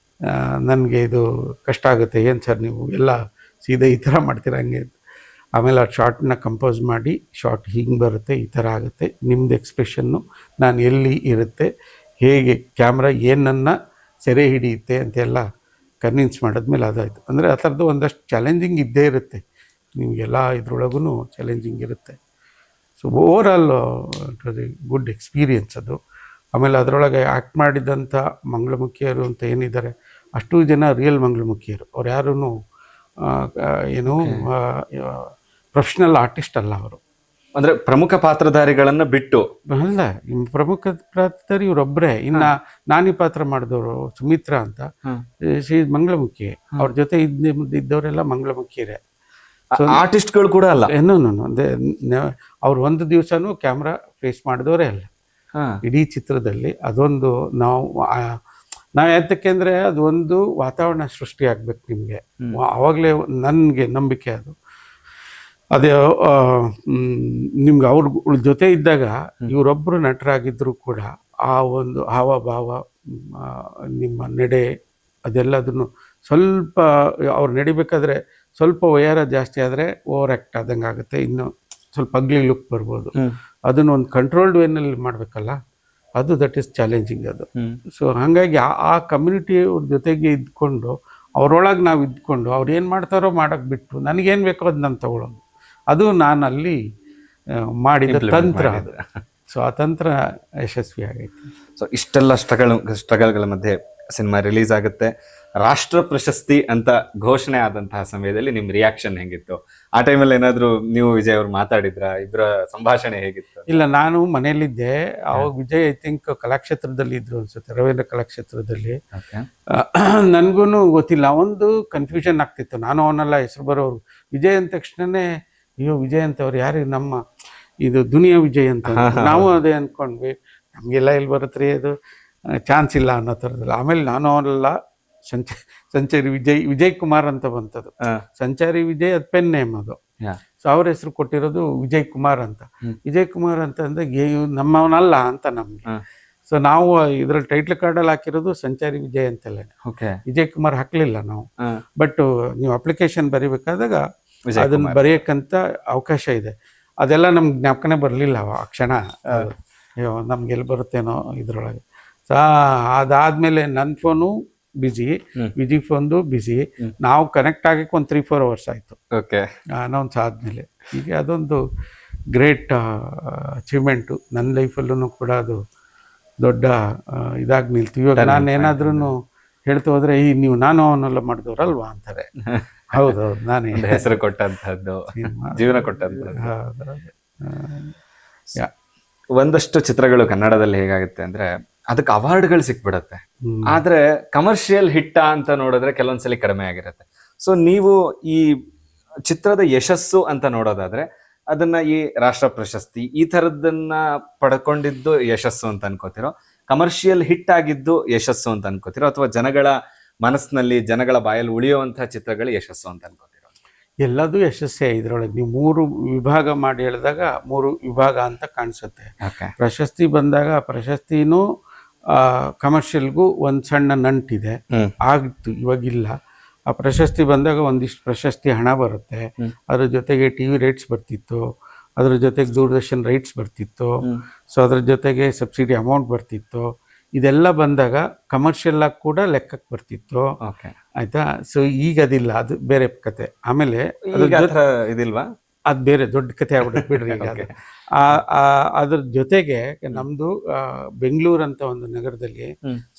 ನನಗೆ ಇದು ಕಷ್ಟ ಆಗುತ್ತೆ, ಏನು ಸರ್ ನೀವು ಎಲ್ಲ ಸೀದಾ ಈ ಥರ ಮಾಡ್ತೀರ ಹಂಗೆ. ಆಮೇಲೆ ಆ ಶಾರ್ಟ್ನ ಕಂಪೋಸ್ ಮಾಡಿ, ಶಾರ್ಟ್ ಹಿಂಗೆ ಬರುತ್ತೆ, ಈ ಥರ ಆಗುತ್ತೆ, ನಿಮ್ಮದು ಎಕ್ಸ್ಪ್ರೆಷನ್ನು ನಾನು ಎಲ್ಲಿ ಇರುತ್ತೆ, ಹೇಗೆ ಕ್ಯಾಮ್ರಾ ಏನನ್ನು ಸೆರೆ ಹಿಡಿಯುತ್ತೆ ಅಂತೆಲ್ಲ ಕನ್ವಿನ್ಸ್ ಮಾಡಿದ್ಮೇಲೆ ಅದಾಯಿತು. ಅಂದರೆ ಆ ಥರದ್ದು ಒಂದಷ್ಟು ಚಾಲೆಂಜಿಂಗ್ ಇದ್ದೇ ಇರುತ್ತೆ ನಿಮಗೆಲ್ಲ, ಇದ್ರೊಳಗೂ ಚಾಲೆಂಜಿಂಗ್ ಇರುತ್ತೆ. So overall it was A good experience ಅದು. ಆಮೇಲೆ ಅದರೊಳಗೆ ಆ್ಯಕ್ಟ್ ಮಾಡಿದಂಥ ಮಂಗಳಮುಖಿಯರು ಅಂತ ಏನಿದ್ದಾರೆ ಅಷ್ಟು ಜನ ರಿಯಲ್ ಮಂಗಳಮುಖಿಯರು. ಅವ್ರು ಯಾರೂ ಏನು ಪ್ರೊಫೆಷ್ನಲ್ ಆರ್ಟಿಸ್ಟ್ ಅಲ್ಲ ಅವರು. ಅಂದರೆ ಪ್ರಮುಖ ಪಾತ್ರಧಾರಿಗಳನ್ನು ಬಿಟ್ಟು ಅಲ್ಲ, ಪ್ರಮುಖ ಪಾತ್ರಧಾರಿ ಇವರೊಬ್ಬರೇ. ಇನ್ನು ನಾನಿ ಪಾತ್ರ ಮಾಡಿದವರು ಸುಮಿತ್ರಾ ಅಂತ, ಶ್ರೀ ಮಂಗಳಮುಖಿ. ಅವ್ರ ಜೊತೆ ಇದ್ದವರೆಲ್ಲ ಮಂಗಳಮುಖಿಯರೇ, ಆರ್ಟಿಸ್ಟ್ಗಳು ಕೂಡ ಅಲ್ಲ. ಏನೋ ಅಂದರೆ ಅವ್ರು ಒಂದು ದಿವಸನೂ ಕ್ಯಾಮ್ರಾ ಫೇಸ್ ಮಾಡಿದವರೇ ಅಲ್ಲ ಇಡೀ ಚಿತ್ರದಲ್ಲಿ. ಅದೊಂದು ನಾವು ಯಾತಕ್ಕೆಂದರೆ ಅದು ಒಂದು ವಾತಾವರಣ ಸೃಷ್ಟಿ ಆಗ್ಬೇಕು ನಿಮಗೆ, ಆವಾಗಲೇ ನನಗೆ ನಂಬಿಕೆ ಅದು. ಅದೇ ನಿಮ್ಗೆ ಅವ್ರ ಜೊತೆ ಇದ್ದಾಗ ಇವರೊಬ್ಬರು ನಟರಾಗಿದ್ದರೂ ಕೂಡ ಆ ಒಂದು ಹಾವಭಾವ, ನಿಮ್ಮ ನಡೆ, ಅದೆಲ್ಲದನ್ನು ಸ್ವಲ್ಪ ಅವ್ರು ನಡಿಬೇಕಾದ್ರೆ ಸ್ವಲ್ಪ ವಯರ ಜಾಸ್ತಿ ಆದರೆ ಓವರ್ ಆ್ಯಕ್ಟ್ ಆದಂಗೆ ಆಗುತ್ತೆ, ಇನ್ನು ಸ್ವಲ್ಪ ಅಗ್ಲಿ ಲುಕ್ ಬರ್ಬೋದು. ಅದನ್ನು ಒಂದು ಕಂಟ್ರೋಲ್ಡ್ ವೇನಲ್ಲಿ ಮಾಡಬೇಕಲ್ಲ, ಅದು ದಟ್ ಈಸ್ ಚಾಲೆಂಜಿಂಗ್ ಅದು. ಸೊ ಹಾಗಾಗಿ ಆ ಕಮ್ಯುನಿಟಿ ಅವ್ರ ಜೊತೆಗೆ ಇದ್ಕೊಂಡು ಅವರೊಳಗೆ ನಾವು ಇದ್ಕೊಂಡು ಅವ್ರು ಏನು ಮಾಡ್ತಾರೋ ಮಾಡೋಕ್ಕೆ ಬಿಟ್ಟು ನನಗೇನು ಬೇಕೋ ಅದು ನಾನು ತಗೊಳ್ಳೋದು, ಅದು ನಾನು ಅಲ್ಲಿ ಮಾಡಿದ ತಂತ್ರ ಅದು. ಸೊ ಆ ತಂತ್ರ ಯಶಸ್ವಿ ಆಗೈತೆ. ಸೊ ಇಷ್ಟೆಲ್ಲ ಸ್ಟ್ರಗಲ್ಗಳ ಮಧ್ಯೆ ಸಿನಿಮಾ ರಿಲೀಸ್ ಆಗುತ್ತೆ. ರಾಷ್ಟ್ರ ಪ್ರಶಸ್ತಿ ಅಂತ ಘೋಷಣೆ ಆದಂತಹ ಸಮಯದಲ್ಲಿ ನಿಮ್ಮ ರಿಯಾಕ್ಷನ್ ಹೆಂಗಿತ್ತು? ಆ ಟೈಮಲ್ಲಿ ಏನಾದರೂ ನೀವು ವಿಜಯ್ ಅವ್ರು ಮಾತಾಡಿದ್ರ? ಇಬ್ಬರ ಸಂಭಾಷಣೆ ಹೇಗಿತ್ತು? ಇಲ್ಲ, ನಾನು ಮನೆಯಲ್ಲಿದ್ದೆ ಅವಾಗ. ವಿಜಯ್ ಐ ಥಿಂಕ್ ಕಲಾಕ್ಷೇತ್ರದಲ್ಲಿ ಇದ್ರು ಅನ್ಸುತ್ತೆ, ರವೀಂದ್ರ ಕಲಾಕ್ಷೇತ್ರದಲ್ಲಿ. ನನಗೂ ಗೊತ್ತಿಲ್ಲ, ಒಂದು ಕನ್ಫ್ಯೂಷನ್ ಆಗ್ತಿತ್ತು. ನಾನು ಅವನೆಲ್ಲ ಹೆಸರು ಬರೋರು. ವಿಜಯ್ ಅಂದ ತಕ್ಷಣನೇ ಅಯ್ಯೋ ವಿಜಯ್ ಅಂತವ್ರು ಯಾರು, ನಮ್ಮ ಇದು ದುನಿಯಾ ವಿಜಯ್ ಅಂತ ನಾವು ಅದೇ ಅಂದ್ಕೊಂಡ್ವಿ. ನಮಗೆಲ್ಲ ಇಲ್ಲಿ ಬರುತ್ತೆ ರೀ, ಅದು ಚಾನ್ಸ್ ಇಲ್ಲ ಅನ್ನೋ ಥರದಲ್ಲ. ಆಮೇಲೆ ನಾನು ಅವನೆಲ್ಲ ಸಂಚಾರಿ ವಿಜಯ್ ಕುಮಾರ್ ಅಂತ ಬಂತದು. ಸಂಚಾರಿ ವಿಜಯ್ ಅದು ಪೆನ್ ನೇಮ್ ಅದು. ಸೊ ಅವ್ರ ಹೆಸರು ಕೊಟ್ಟಿರೋದು ವಿಜಯ್ ಕುಮಾರ್ ಅಂತ. ವಿಜಯ್ ಕುಮಾರ್ ಅಂತ ಅಂದ್ರೆ ನಮ್ಮವನಲ್ಲ ಅಂತ ನಮ್ಗೆ. ಸೊ ನಾವು ಇದ್ರಲ್ಲಿ ಟೈಟ್ಲ್ ಕಾರ್ಡಲ್ಲಿ ಹಾಕಿರೋದು ಸಂಚಾರಿ ವಿಜಯ್ ಅಂತಲೇ, ವಿಜಯ್ ಕುಮಾರ್ ಹಾಕ್ಲಿಲ್ಲ ನಾವು. ಬಟ್ ನೀವು ಅಪ್ಲಿಕೇಶನ್ ಬರಿಬೇಕಾದಾಗ ಅದನ್ನ ಬರೆಯಕ್ಕಂತ ಅವಕಾಶ ಇದೆ. ಅದೆಲ್ಲ ನಮ್ಗೆ ಜ್ಞಾಪಕನೇ ಬರಲಿಲ್ಲ ಆ ಕ್ಷಣ. ಅಯ್ಯೋ ನಮ್ಗೆ ಎಲ್ಲಿ ಬರುತ್ತೇನೋ ಇದ್ರೊಳಗೆ. ಸೊ ಅದಾದ್ಮೇಲೆ ನನ್ನ ಫೋನು ಬಿಸಿ, ವಿಜಯ್ ಫೋನ್ದು ಬಿಸಿ. ನಾವು ಕನೆಕ್ಟ್ ಆಗಕ್ಕೆ ಒಂದು 3-4 ಅವರ್ಸ್ ಆಯಿತು ಅನೌನ್ಸ್ ಆದಮೇಲೆ. ಹೀಗೆ ಅದೊಂದು ಗ್ರೇಟ್ ಅಚೀವ್ಮೆಂಟು ನನ್ನ ಲೈಫಲ್ಲೂ ಕೂಡ. ಅದು ದೊಡ್ಡ ಇದಾಗಿ ನಿಲ್ತೀವಿ. ಇವಾಗ ನಾನು ಏನಾದ್ರೂ ಹೇಳ್ತಾ ಹೋದ್ರೆ ನೀವು ನಾನು ಅವನ್ನೆಲ್ಲ ಮಾಡಿದವ್ರಲ್ವಾ ಅಂತಾರೆ. ಹೌದೌದು, ನಾನೇ ಹೆಸರು ಕೊಟ್ಟಂತಹದ್ದು, ಜೀವನ ಕೊಟ್ಟಂತಹದ್ದು. ಒಂದಷ್ಟು ಚಿತ್ರಗಳು ಕನ್ನಡದಲ್ಲಿ ಹೇಗಾಗುತ್ತೆ ಅಂದ್ರೆ ಅದಕ್ಕೆ ಅವಾರ್ಡ್ಗಳು ಸಿಕ್ಬಿಡತ್ತೆ, ಆದ್ರೆ ಕಮರ್ಷಿಯಲ್ ಹಿಟ್ಟ ಅಂತ ನೋಡಿದ್ರೆ ಕೆಲವೊಂದ್ಸಲಿ ಕಡಿಮೆ ಆಗಿರುತ್ತೆ. ಸೊ ನೀವು ಈ ಚಿತ್ರದ ಯಶಸ್ಸು ಅಂತ ನೋಡೋದಾದ್ರೆ ಅದನ್ನ ಈ ರಾಷ್ಟ್ರ ಪ್ರಶಸ್ತಿ ಈ ತರದನ್ನ ಪಡ್ಕೊಂಡಿದ್ದು ಯಶಸ್ಸು ಅಂತ ಅನ್ಕೋತಿರೋ, ಕಮರ್ಷಿಯಲ್ ಹಿಟ್ ಆಗಿದ್ದು ಯಶಸ್ಸು ಅಂತ ಅನ್ಕೋತಿರೋ, ಅಥವಾ ಜನಗಳ ಮನಸ್ಸಿನಲ್ಲಿ ಜನಗಳ ಬಾಯಲ್ಲಿ ಉಳಿಯುವಂತಹ ಚಿತ್ರಗಳು ಯಶಸ್ಸು ಅಂತ ಅನ್ಕೋತಿರೋ? ಎಲ್ಲದೂ ಯಶಸ್ಸೇ. ಇದರೊಳಗೆ ನೀವು 3 ವಿಭಾಗ ಮಾಡಿ ಹೇಳಿದಾಗ 3 ವಿಭಾಗ ಅಂತ ಕಾಣಿಸುತ್ತೆ. ಪ್ರಶಸ್ತಿ ಬಂದಾಗ ಪ್ರಶಸ್ತಿನೂ ಕಮರ್ಷಿಯಲ್ಗೂ ಒಂದು ಸಣ್ಣ ನಂಟಿದೆ, ಆಗಿತ್ತು, ಇವಾಗಿಲ್ಲ. ಆ ಪ್ರಶಸ್ತಿ ಬಂದಾಗ ಒಂದಿಷ್ಟು ಪ್ರಶಸ್ತಿ ಹಣ ಬರುತ್ತೆ, ಅದ್ರ ಜೊತೆಗೆ TV ರೇಟ್ಸ್ ಬರ್ತಿತ್ತು, ಅದ್ರ ಜೊತೆಗೆ ದೂರದರ್ಶನ್ ರೈಟ್ಸ್ ಬರ್ತಿತ್ತು. ಸೊ ಅದ್ರ ಜೊತೆಗೆ ಸಬ್ಸಿಡಿ ಅಮೌಂಟ್ ಬರ್ತಿತ್ತು. ಇದೆಲ್ಲ ಬಂದಾಗ ಕಮರ್ಷಿಯಲ್ ಆಗಿ ಕೂಡ ಲೆಕ್ಕಕ್ಕೆ ಬರ್ತಿತ್ತು. ಓಕೆ. ಆಯ್ತಾ. ಸೊ ಈಗ ಅದಿಲ್ಲ, ಅದು ಬೇರೆ ಕತೆ. ಆಮೇಲೆ ಈಗ ಆ ಥರ ಇದಿಲ್ವಾ? ಅದು ಬೇರೆ ದೊಡ್ಡ ಕತೆ ಆಗ್ಬಿಡುತ್ತೆ ಬಿಡ್ರಿ ಈಗ ಅದು. ಅದ್ರ ಜೊತೆಗೆ ನಮ್ದು ಬೆಂಗಳೂರು ಅಂತ ಒಂದು ನಗರದಲ್ಲಿ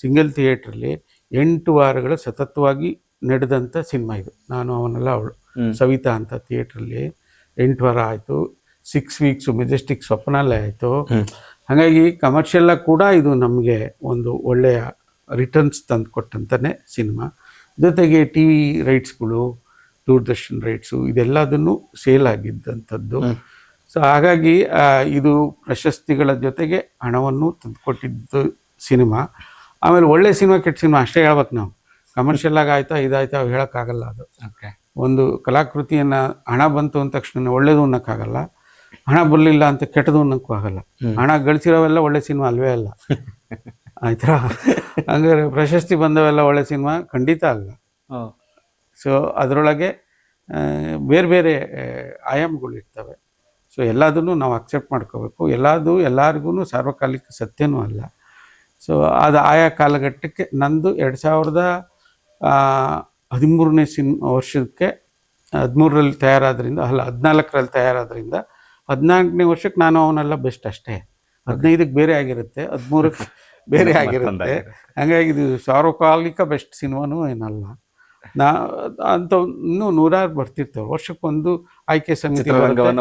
ಸಿಂಗಲ್ ಥಿಯೇಟ್ರಲ್ಲಿ 8 ವಾರಗಳು ಸತತವಾಗಿ ನಡೆದಂಥ ಸಿನಿಮಾ ಇದು. ನಾನು ಅವನೆಲ್ಲ ಅವಳು ಸವಿತಾ ಅಂತ ಥಿಯೇಟ್ರಲ್ಲಿ 8 ವಾರ ಆಯಿತು. 6 ವೀಕ್ಸು ಮೆಜೆಸ್ಟಿಕ್ ಸ್ವಪ್ನಲ್ಲೇ ಆಯಿತು. ಹಾಗಾಗಿ ಕಮರ್ಷಿಯಲ್ ಆಗಿ ಕೂಡ ಇದು ನಮಗೆ ಒಂದು ಒಳ್ಳೆಯ ರಿಟರ್ನ್ಸ್ ತಂದು ಕೊಟ್ಟಂತಾನೆ ಸಿನಿಮಾ. ಜೊತೆಗೆ ಟಿ ವಿ ರೈಟ್ಸ್ಗಳು, ದೂರದರ್ಶನ್ ರೈಟ್ಸು, ಇದೆಲ್ಲದನ್ನು ಸೇಲ್ ಆಗಿದ್ದಂಥದ್ದು. ಸೊ ಹಾಗಾಗಿ ಇದು ಪ್ರಶಸ್ತಿಗಳ ಜೊತೆಗೆ ಹಣವನ್ನು ತಂದುಕೊಟ್ಟಿದ್ದು ಸಿನಿಮಾ. ಆಮೇಲೆ ಒಳ್ಳೆ ಸಿನಿಮಾ ಕೆಟ್ಟ ಸಿನಿಮಾ ಅಷ್ಟೇ ಹೇಳ್ಬೇಕು ನಾವು. ಕಮರ್ಷಿಯಲ್ ಆಗಿ ಆಯ್ತಾ ಇದಾಯ್ತಾ ಅವು ಹೇಳೋಕ್ಕಾಗಲ್ಲ. ಅದು ಒಂದು ಕಲಾಕೃತಿಯನ್ನು ಹಣ ಬಂತು ಅಂದ ತಕ್ಷಣ ಒಳ್ಳೇದು ಅನ್ನೋಕ್ಕಾಗಲ್ಲ, ಹಣ ಬರಲಿಲ್ಲ ಅಂತ ಕೆಟ್ಟದು ಅನ್ನೋಕ್ಕೂ ಆಗಲ್ಲ. ಹಣ ಗಳಿಸಿರೋವೆಲ್ಲ ಒಳ್ಳೆ ಸಿನಿಮಾ ಅಲ್ವೇ ಅಲ್ಲ. ಆಯ್ತಾ. ಹಂಗಾರೆ ಪ್ರಶಸ್ತಿ ಬಂದವೆಲ್ಲ ಒಳ್ಳೆ ಸಿನಿಮಾ ಖಂಡಿತ ಅಲ್ಲ. ಸೊ ಅದರೊಳಗೆ ಬೇರೆ ಬೇರೆ ಆಯಾಮಗಳು ಇರ್ತವೆ. ಸೊ ಎಲ್ಲದನ್ನು ನಾವು ಅಕ್ಸೆಪ್ಟ್ ಮಾಡ್ಕೋಬೇಕು. ಎಲ್ಲರಿಗೂ ಸಾರ್ವಕಾಲಿಕ ಸತ್ಯನೂ ಅಲ್ಲ. ಸೊ ಅದು ಆಯಾ ಕಾಲಘಟ್ಟಕ್ಕೆ ನಂದು 2013ನೇ ವರ್ಷಕ್ಕೆ 13ರಲ್ಲಿ ತಯಾರಾದ್ರಿಂದ 14ರಲ್ಲಿ ತಯಾರಾದ್ರಿಂದ 14ನೇ ವರ್ಷಕ್ಕೆ ನಾನು ಅವನೆಲ್ಲ ಬೆಸ್ಟ್ ಅಷ್ಟೇ. 15ಕ್ಕೆ ಬೇರೆ ಆಗಿರುತ್ತೆ, 13ಕ್ಕೆ ಬೇರೆ ಆಗಿರುತ್ತೆ. ಹಾಗಾಗಿ ಇದು ಸಾರ್ವಕಾಲಿಕ ಬೆಸ್ಟ್ ಸಿನಿಮಾನೂ ಏನಲ್ಲ. ಅಂತ ಇನ್ನೂ 100 ಬರ್ತಿರ್ತವೆ. ವರ್ಷಕ್ಕೊಂದು ಆಯ್ಕೆ ಸಮಿತಿ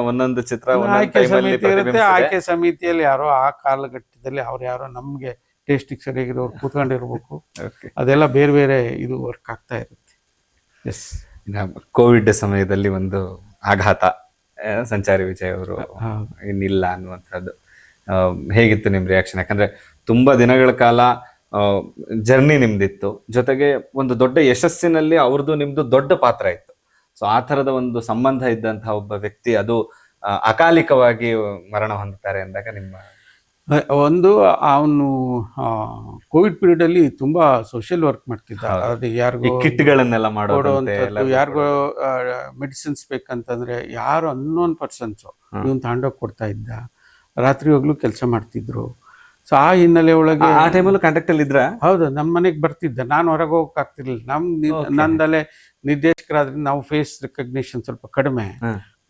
ಒಂದೊಂದು ಚಿತ್ರ ಆಯ್ಕೆ ಸಮಿತಿ ಇರುತ್ತೆ. ಆಯ್ಕೆ ಸಮಿತಿಯಲ್ಲಿ ಯಾರೋ ಆ ಕಾಲಘಟ್ಟದಲ್ಲಿ ಅವ್ರು ಯಾರೋ ನಮಗೆ ಟೇಸ್ಟಿಗೆ ಸರಿಯಾಗಿರೋರು ಕೂತ್ಕೊಂಡಿರ್ಬೇಕು. ಅದೆಲ್ಲ ಬೇರೆ ಬೇರೆ ಇದು ವರ್ಕ್ ಆಗ್ತಾ ಇರುತ್ತೆ. ಎಸ್. ಕೋವಿಡ್ ಸಮಯದಲ್ಲಿ ಒಂದು ಆಘಾತ, ಸಂಚಾರಿ ವಿಜಯ್ ಅವರು ಇನ್ನಿಲ್ಲ ಅನ್ನುವಂಥದ್ದು ಹೇಗಿತ್ತು ನಿಮ್ಮ ರಿಯಾಕ್ಷನ್? ಯಾಕಂದ್ರೆ ತುಂಬಾ ದಿನಗಳ ಕಾಲ ಜರ್ನಿ ನಿಮ್ದಿತ್ತು, ಜೊತೆಗೆ ಒಂದು ದೊಡ್ಡ ಯಶಸ್ಸಿನಲ್ಲಿ ಅವ್ರದ್ದು ನಿಮ್ದು ದೊಡ್ಡ ಪಾತ್ರ ಇತ್ತು. ಸೊ ಆ ಥರದ ಒಂದು ಸಂಬಂಧ ಇದ್ದಂತಹ ಒಬ್ಬ ವ್ಯಕ್ತಿ ಅದು ಅಕಾಲಿಕವಾಗಿ ಮರಣ ಹೊಂದುತ್ತಾರೆ ಅಂದಾಗ ನಿಮ್ಮ ಒಂದು ಅವನು ಕೋವಿಡ್ ಪೀರಿಯಡ್ ಅಲ್ಲಿ ತುಂಬಾ ಸೋಷಿಯಲ್ ವರ್ಕ್ ಮಾಡ್ತಿದ್ದ. ಅದು ಯಾರಿಗೋ ಕಿಟ್ಗಳನ್ನೆಲ್ಲ ಮಾಡೋದು, ಯಾರಿಗೋ ಮೆಡಿಸಿನ್ಸ್ ಬೇಕಂತಂದ್ರೆ ಯಾರು ಅನ್ನೋನ್ ಪರ್ಸನ್ಸ್ ಇವನ್ ತಗೊಂಡೋಗಿ ಕೊಡ್ತಾ ಇದ್ದ. ರಾತ್ರಿ ಹೋಗ್ಲು ಕೆಲಸ ಮಾಡ್ತಿದ್ರು. ಸೊ ಆ ಹಿನ್ನೆಲೆ ಒಳಗೆ ಆ ಟೈಮಲ್ಲೂ ಕಾಂಟ್ಯಾಕ್ಟ್ ಅಲ್ಲಿ ಇದ್ರ? ಹೌದು, ನಮ್ಮ ಮನೆಗೆ ಬರ್ತಿದ್ದ. ನಾನು ಹೊರಗೆ ಹೋಗಕ್ ಆಗ್ತಿರ್ಲಿಲ್ಲ. ನಂದಲ್ಲೇ ನಿರ್ದೇಶಕರಾದ್ರಿಂದ ನಾವು ಫೇಸ್ ರೆಕಗ್ನಿಷನ್ ಸ್ವಲ್ಪ ಕಡಿಮೆ.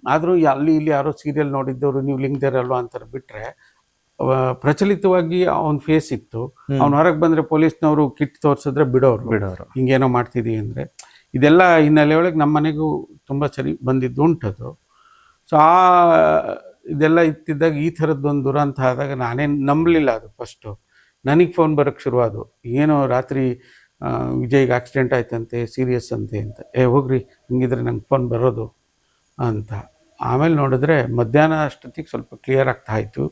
ಆದ್ರೂ ಅಲ್ಲಿ ಇಲ್ಲಿ ಯಾರೋ ಸೀರಿಯಲ್ ನೋಡಿದ್ದವರು ನೀವು ಲಿಂಗದೇರಲ್ವಾ ಅಂತಾರೆ ಬಿಟ್ರೆ ಪ್ರಚಲಿತವಾಗಿ ಅವನ್ ಫೇಸ್ ಇತ್ತು. ಅವ್ನು ಹೊರಗೆ ಬಂದ್ರೆ ಪೊಲೀಸ್ನವರು ಕಿಟ್ ತೋರ್ಸಿದ್ರೆ ಬಿಡೋರು, ಹಿಂಗೇನೋ ಮಾಡ್ತಿದೀವಿ ಅಂದ್ರೆ. ಇದೆಲ್ಲ ಹಿನ್ನೆಲೆ ಒಳಗೆ ನಮ್ಮ ಮನೆಗೂ ತುಂಬಾ ಸರಿ ಬಂದಿದ್ದು ಉಂಟದು. ಸೊ ಇದೆಲ್ಲ ಇತ್ತಿದ್ದಾಗ ಈ ಥರದ್ದೊಂದು ದುರಂತ ಆದಾಗ ನಾನೇನು ನಂಬಲಿಲ್ಲ. ಅದು ಫಸ್ಟು ನನಗೆ ಫೋನ್ ಬರೋಕ್ಕೆ ಶುರುವಾದವು. ಏನೋ ರಾತ್ರಿ ವಿಜಯ್ಗೆ ಆಕ್ಸಿಡೆಂಟ್ ಆಯ್ತಂತೆ, ಸೀರಿಯಸ್ ಅಂತೆ ಅಂತ. ಹೋಗ್ರಿ ಹಿಂಗಿದ್ರೆ ನಂಗೆ ಫೋನ್ ಬರೋದು ಅಂತ. ಆಮೇಲೆ ನೋಡಿದ್ರೆ ಮಧ್ಯಾಹ್ನ ಅಷ್ಟೊತ್ತಿಗೆ ಸ್ವಲ್ಪ ಕ್ಲಿಯರ್ ಆಗ್ತಾ ಇತ್ತು.